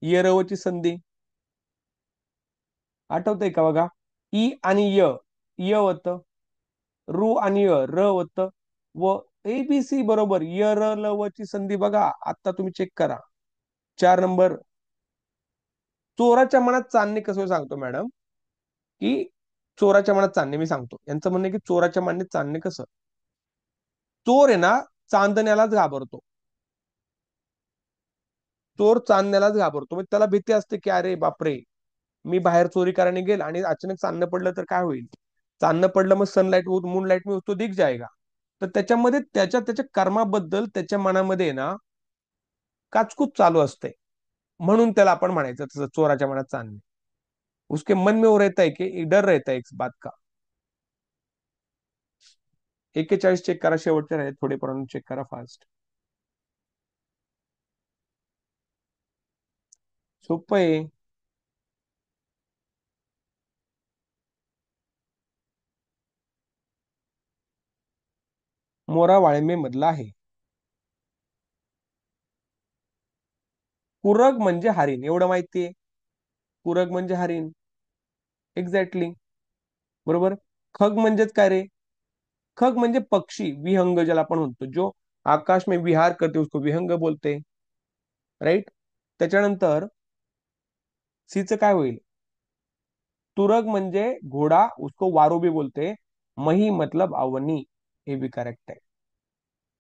य र व ची संधी आठवतंय का बघा? ई आणि य होत. रू आणि र होत. व एबीसी बरोबर, य र ल व ची संधी बघा, आता तुम्ही चेक करा. 4 नंबर. चोराच्या मनात चांदणे कसं सांगतो मॅडम, की चोराच्या मनात चांदणे मी सांगतो. यांचं म्हणणं आहे की चोराच्या मनात चांदणे कसं? चोर आहे ना, चांदण्यालाच घाबरतो. चोर चांदण्यालाच घाबरतो. म्हणजे त्याला भीती असते की अरे बापरे, मी बाहेर चोरी करायला गेल आणि अचानक चांदणं पडलं तर काय होईल? चांदणं पडलं, मग सनलाइट मूनलाइट में तो दिख जाएगा. तर त्याच्यामध्ये त्याच्या त्याच्या कर्माबद्दल त्याच्या मनामध्ये ना काचकूच चालू असते. म्हणून त्याला आपण म्हणायचं तसं चोराच्या मनात चांदणे. उसके मन में वो रहता है कि एक डर रहता है इस बात का. 41 चेक करा, शेवटचे राहिले थोडे, पर्यंत चेक करा फास्ट. सोपं आहे. मोरा वाळिंबे मधला आहे. कुरग म्हणजे हरिण, एवढं माहितीये. कुरग म्हणजे हरिण. एक्झॅक्टली. बरोबर. खग म्हणजेच काय रे? खग म्हणजे पक्षी, विहंग ज्याला आपण म्हणतो, जो आकाश में विहार करते उसको विहंग बोलते. राईट. त्याच्यानंतर सीचं काय होईल? तुरग म्हणजे घोडा, उसको वारो भी बोलते. मही मतलब अवनी, हे भी करेक्ट आहे.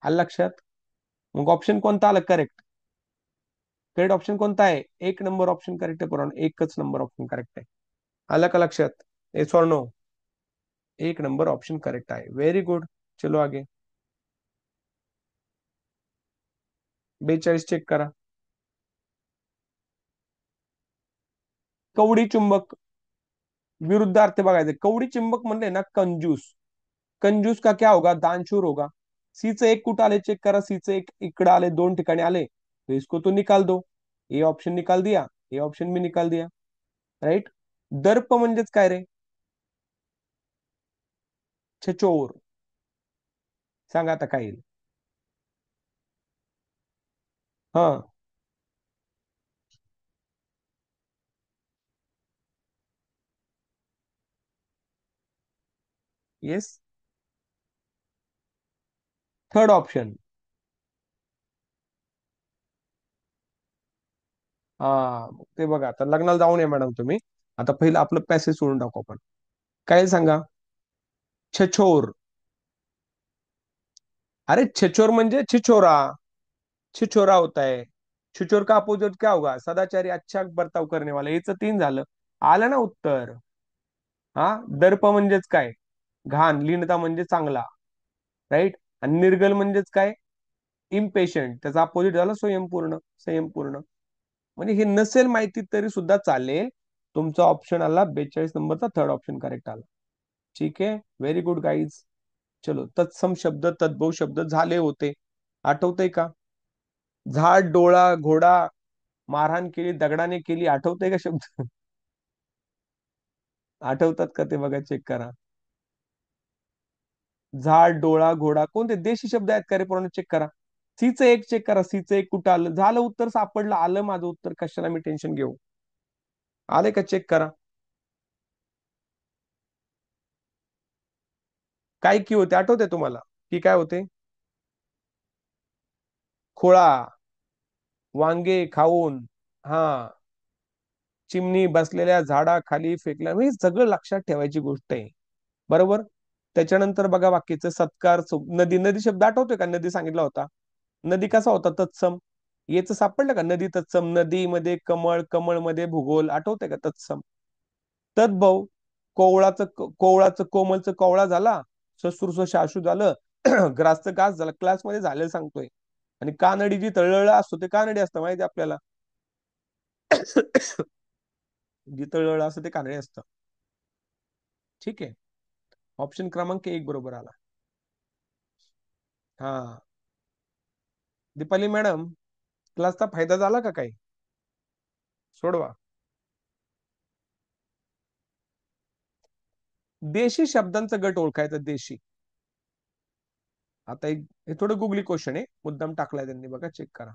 आलं लक्षात? मग ऑप्शन कोणता आलं करेक्ट? करेक्ट ऑप्शन कोणता आहे? 1 नंबर ऑप्शन करेक्ट आहे पोरांनो, एकच नंबर ऑप्शन करेक्ट आहे. आलं का लक्षात? येस और नो? 1 नंबर ऑप्शन करेक्ट आहे. Very good. चलो आगे. 42 चेक करा. कवडी चुंबक विरुद्ध अर्थ बघायचे. कवडी चुंबक म्हणले ना कंजूस. कंजूस का क्या होगा? दानशूर होगा. सी एक कुठं आले चेक करा. सी एक इकडे आले, 2 ठिकाणी आले, तो इसको तो निकाल दो. ये ऑप्शन निकाल दिया, ये ऑप्शन भी निकाल दिया. राईट. दर्प म्हणजेच काय रे? छचोर. सांगा आता काय येईल? हा. येस. Third option. हा. ते बघा, आता लग्नाला जाऊन या मॅडम तुम्ही. आता पहिलं आपलं पॅसेज सोडून टाकू आपण. काय सांगा? छछोर. अरे छछोर म्हणजे छिछोरा. छिछोरा होता है. छिछोर का अपोजिट क्या होगा? सदाचारी, अच्छा बर्ताव करने वाला. याचं तीन झालं. आलं ना उत्तर? हा. दर्प म्हणजेच काय? घाण. लीनता म्हणजे चांगला. राईट. आणि निर्गल म्हणजेच काय? इम्पेशंट. त्याचा अपोजिट झाला स्वयंपूर्ण. संयमपूर्ण. म्हणजे हे नसेल माहिती तरी सुद्धा चालेल. तुमचा ऑप्शन आला 42 नंबरचा, थर्ड ऑप्शन करेक्ट आला. ठीक आहे, व्हेरी गुड गाईज. चलो, तत्सम शब्द तद्भव शब्द झाले होते. आठवतंय का? झाड, डोळा, घोडा, मारहाण केली दगडाने केली, आठवतंय का शब्द? आठवतात का ते बघा, चेक करा. झाड, डोळा, घोडा कोणते देशी शब्द आहेत का रे पोरांनो? चेक करा. सीचं एक चेक करा. सीचं एक कुठं आलं? झालं, उत्तर सापडलं. आलं माझं उत्तर, कशाला मी टेन्शन घेऊ? आले का? चेक करा. काय की होते आठवते तुम्हाला? की काय होते? खोळा. वांगे खाऊन. हा. चिमणी बसलेल्या झाडाखाली फेकल्या. म्हणजे सगळं लक्षात ठेवायची गोष्ट आहे. बरोबर. त्याच्यानंतर बघा बाकीचं सत्कार. नदी. नदी शब्द आठवतोय का? नदी सांगितला होता. नदी कसा होता? तत्सम. याच सापडलं का? नदी तत्सम. नदीमध्ये कमळ, कमळ मध्ये भूगोल. आठवतंय का? तत्सम. तद्भव. कोवळाचं कोवळाचं कोमलचं कोवळा झाला. ससुरचं शाशू झालं. ग्रासचं घास झालं. क्लासमध्ये झालेलं सांगतोय. आणि कानडी जी तळलेला असतो ते कानडी असतं, माहिती आपल्याला. जी तळलेलं असतं ते कानडी असतं. ठीक आहे. ऑप्शन क्रमांक एक बरोबर आला. हा. दीपाली मॅडम, क्लासचा फायदा झाला का काही? सोडवा. देशी शब्दांचा गट ओळखायचा. देशी. आता एक हे थोडं गुगली क्वेश्चन आहे, मुद्दाम टाकलाय त्यांनी, बघा चेक करा.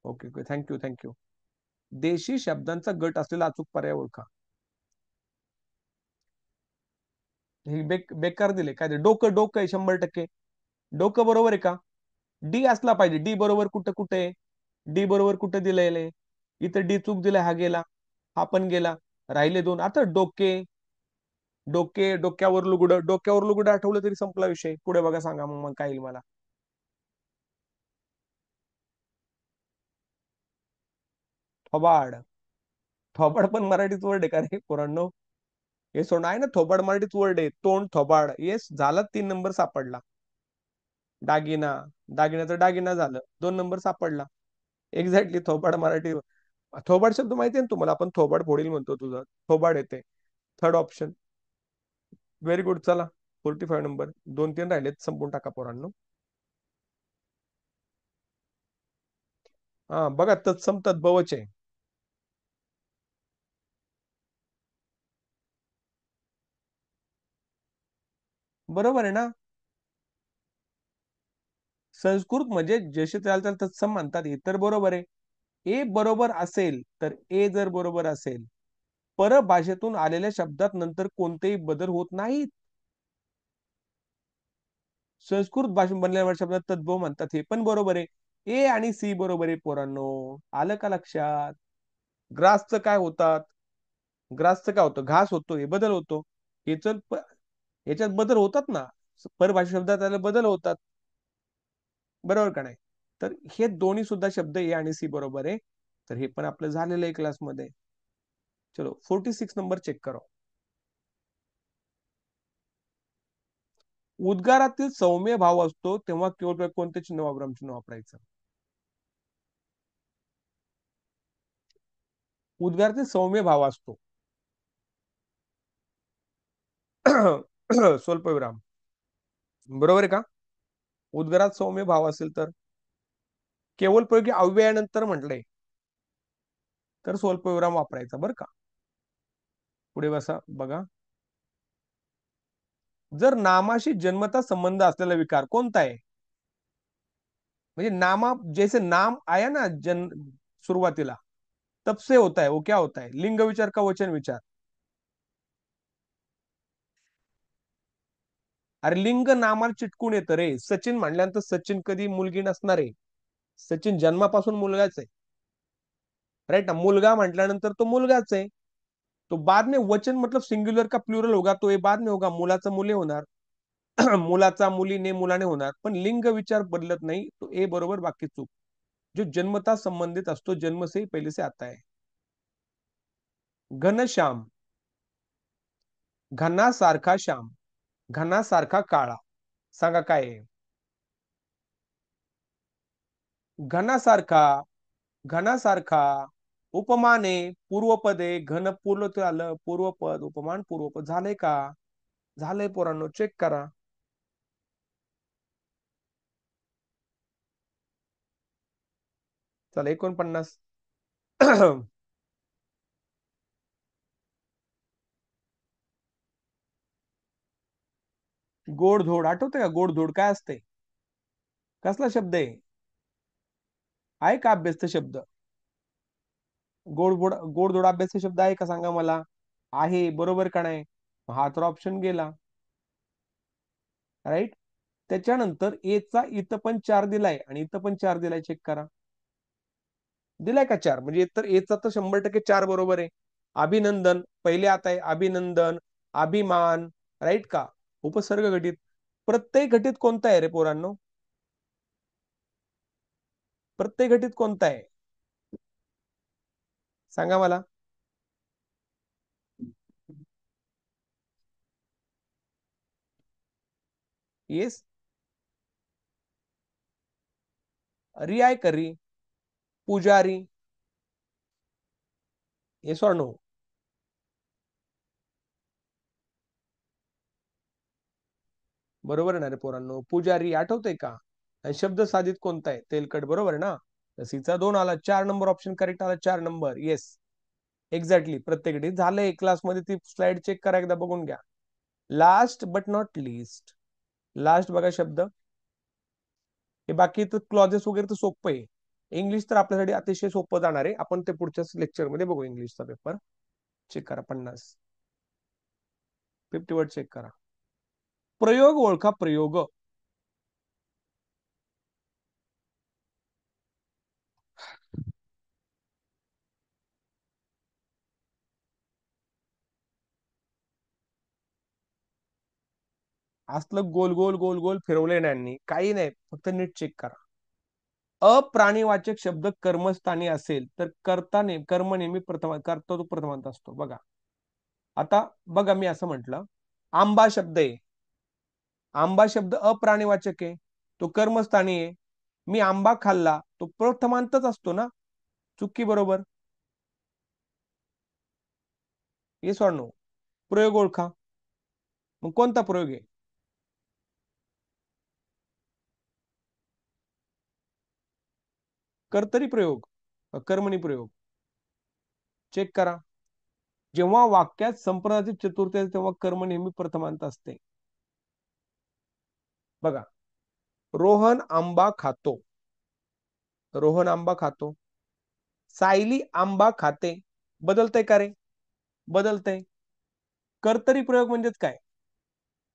Okay okay, thank you thank you. देशी शब्दांचा गट असलेला अचूक पर्याय ओळखा. हे बेकार दिले काय ते? डोकं. डोकं आहे 100%. डोकं बरोबर आहे का? डी असला पाहिजे. डी बरोबर कुठं कुठे आहे? डी बरोबर कुठं दिलेलं आहे? इथं डी चूक दिलाय, हा गेला. हा पण गेला. राहिले दोन. आता डोके. डोके. डोक्यावर लुगडं. डोक्यावर लुगडं आठवलं तरी संपला विषय. पुढे बघा, सांगा मग काय येईल मला. थोबाड. थोबाड पण मराठीच वर्ड आहे का रे पोरांनो? हे सोड आहे ना, थोबाड मराठीच वर्ड आहे. तोंड, थोबाड. येस, झाला 3 नंबर सापडला. दागिना. दागिन्याचं दागिना झालं. 2 नंबर सापडला. एक्झॅक्टली, थोबाड मराठी. थोबाड शब्द माहिती आहे ना तुम्हाला? आपण थोबाड फोडील म्हणतो. तुझं थोबाड येते. Third option. Very good. चला, 45 नंबर. 2-3 राहिलेत, संपून टाका पोरांनो. हा बघा, तत्सम तद्भवच आहे. बरोबर आहे ना? संस्कृत म्हणजे जसे त्याला तत्सम म्हणतात, हे तर बरोबर आहे. ए बरोबर असेल तर, ए जर बरोबर असेल, परभाषेतून आलेल्या शब्दात नंतर कोणतेही बदल होत नाहीत. संस्कृत भाषेत बनलेल्या शब्दात तद्भव म्हणतात, हे पण बरोबर आहे. ए आणि सी बरोबर आहे पोरांनो. आलं का लक्षात? ग्रासचं काय होतात? ग्रासचं काय होतं? घास होतो, हे बदल होतो. याच्यात बदल होतात ना. परभाषा शब्दात आले बदल होतात. बरोबर का नाही? तर हे दोन्ही सुद्धा शब्द ए आणि सी बरोबर आहे. तर हे पण आपलं झालेलं आहे क्लासमध्ये. चलो, 46 नंबर चेक करो. उद्गारातील सौम्य भाव असतो तेव्हा केवळ कोणते चिन्ह चिन्ह वापरायचं? उद्गारातील सौम्य भाव असतो. स्वल्पविराम. बरोबर आहे का? उद्गारात सौम्य भाव असेल तर, केवळ प्रयोगी अव्ययानंतर म्हटलंय तर स्वल्पविराम वापरायचा, बरं का? पुढे बसा, बघा. जर नामाशी जन्मता संबंध असलेला विकार कोणता आहे? म्हणजे नामा जैसे नाम आया ना जन शुरुआतीला, तब से होता है वो, क्या होता है, लिंग विचार का वचन विचार. अरे लिंग नामाला चिटकून येतं रे. सचिन म्हणल्यानंतर सचिन कधी मुलगी नसणार आहे. सचिन जन्मापासून मुलगाच आहे. राइट ना. मुलगा म्हटल्यानंतर तो मुलगाच आहे. तो बाद में वचन मतलब सिंगुलर का प्लुरल होगा तो ये बाद में होगा. मुलाचा मुले होणार. मुलाचा मुलीने मुलाने होणार. पण लिंग विचार बदलत नाही. तो ए बरोबर, बाकी चूक. जो जन्मता संबंधित असतो, जन्म से ही पहले से आता है. घनश्याम, घनासारखा श्याम, घनासारखा काळा. सांगा काय आहे? घनासारखा, घनासारखा. उपमाने, पूर्वपदे, घन पूर्ण आलं, पूर्वपद, उपमान, पूर्वपद. झालंय का? झालंय पोरांनो, चेक करा. चला 49. गोडधोड आठवते का? गोडधोड काय असते? कसला शब्द आहे का अभ्यासचा शब्द? गोडधोड, गोडधोड अभ्यासचा शब्द आहे का सांगा मला. आहे बरोबर का नाही? हा तर ऑप्शन गेला. राईट. त्याच्यानंतर एचा इथं पण 4 दिलाय आणि इथं पण 4 दिलाय, चेक करा. दिलाय का 4? म्हणजे तर एचा तर 100% 4 बरोबर आहे. अभिनंदन पहिले आता आहे, अभिनंदन, अभिमान. राईट का? उपसर्ग घटित. प्रत्यय घटित कोणता आहे रे पोरांनो? प्रत्यय घटित कोणता आहे? सांगा मला. येस. री आहे का री? पुजारी. येस और नो? बरोबर आहे ना रे पोरांनो. पुजारी आठवतंय का? आणि शब्द साधित कोणता आहे? तेलकट. बरोबर आहे ना. सीचा 2 आला. 4 नंबर ऑप्शन करेक्ट आला. 4 नंबर. येस. एक्झॅक्टली. प्रत्येक घटित झालंय. क्लासमध्ये ती स्लाइड चेक करा, एकदा बघून घ्या. Last but not list. Last बघा शब्द. हे बाकी तर क्लॉजेस वगैरे तर सोपं आहे. इंग्लिश तर आपल्यासाठी अतिशय सोपं जाणार आहे. आपण ते पुढच्या लेक्चरमध्ये बघू. इंग्लिशचा पेपर चेक करा. 50 वर्ड चेक करा. प्रयोग ओळखा. प्रयोग. असलं गोल गोल गोल गोल फिरवले नाही, काही नाही, फक्त नीट चेक करा. अप्राणीवाचक शब्द कर्मस्थानी असेल तर कर्ता कर्म नेहमी प्रथम करतो, तो प्रथमांत असतो. बघा आता, बघा मी असं म्हटलं, आंबा शब्द आहे. आंबा शब्द अप्राणीवाचक आहे, तो कर्मस्थानी आहे. मी आंबा खाल्ला, तो प्रथमांतच असतो ना. चुकी बरोबर. हे सोड. प्रयोग ओळखा. मग कोणता प्रयोग आहे? कर्तरी प्रयोग, कर्मणी प्रयोग. चेक करा. जेव्हा वाक्यात संप्रदायाची चतुर्थी असते तेव्हा कर्म नेहमी प्रथमांत असते. बघा, रोहन आंबा खातो. रोहन आंबा खातो. सायली आंबा खाते. बदलतंय का रे? बदलतंय. कर्तरी प्रयोग म्हणजेच काय?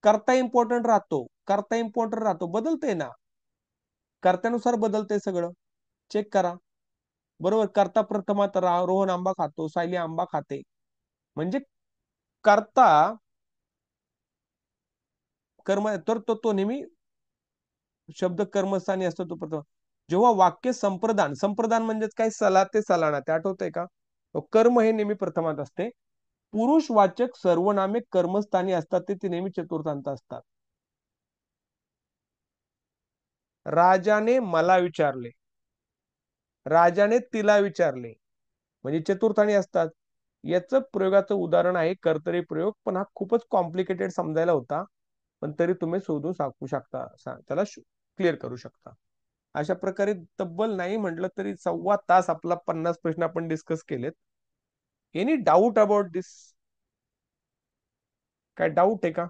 कर्ता इम्पॉर्टंट राहतो. कर्ता इम्पॉर्टंट राहतो, बदलतंय ना. कर्त्यानुसार बदलतंय सगळं. चेक करा. बरोबर. कर्ता प्रथमात रोहन आंबा खातो, सायली आंबा खाते. म्हणजे कर्ता कर्म तर तो नेहमी शब्द कर्मस्थानी असतो, तो प्रथम. जेव्हा वाक्य संप्रदान, संप्रदान म्हणजेच काय? सला ते सलाना, ते आठवतंय का? कर्म हे नेहमी प्रथमात असते. पुरुषवाचक सर्वनामे कर्मस्थानी असतात, ते नेहमी चतुर्थांत असतात. राजाने मला विचारले, राजाने तिला विचारले, म्हणजे चतुर्थानी असतात. याचं प्रयोगाचं उदाहरण आहे कर्तरी प्रयोग, पण हा खूपच कॉम्प्लिकेटेड समजायला होता. पण तरी तुम्ही शोधून सांगू शकता, त्याला क्लिअर करू शकता. अशा प्रकारे तब्बल नाही म्हटलं तरी 1.25 तास आपला 50 प्रश्न आपण डिस्कस केलेत. एनी डाऊट अबाउट दिस? काय डाऊट आहे का?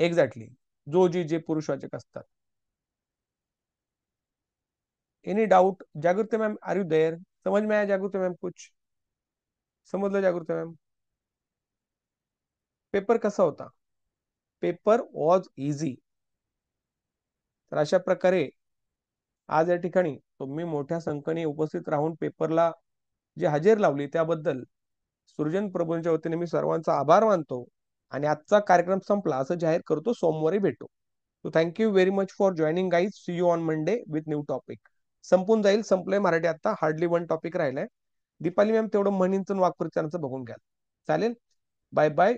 एक्झॅक्टली. जो जी जे पुरुषवाचक असतात. Any doubt? जागृति मैम, आर यू देयर? समझ में आया जागृति मैम? कुछ समजलं जागृति मैम? पेपर कसा होता? Paper was easy. तर अशा प्रकारे आज या ठिकाणी तुम्ही मोठ्या संख्येने उपस्थित राहून पेपरला जी हजेरी लावली त्याबद्दल सृजन प्रभूंच्या वतीने मी सर्वांचा आभार मानतो आणि आजचा कार्यक्रम संपला असं जाहीर करतो. सोमवारी भेटू. So thank you very much for joining guys. See you on Monday with new topic. संपून जाईल, संपलंय मराठी. आता हार्डली वन टॉपिक राहिलाय. दीपाली मॅम तेवढं म्हणींचं वाक्प्रचारांचं बघून घ्या. चालेल? Bye bye.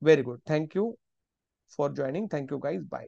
Very good. Thank you for joining. Thank you guys. Bye.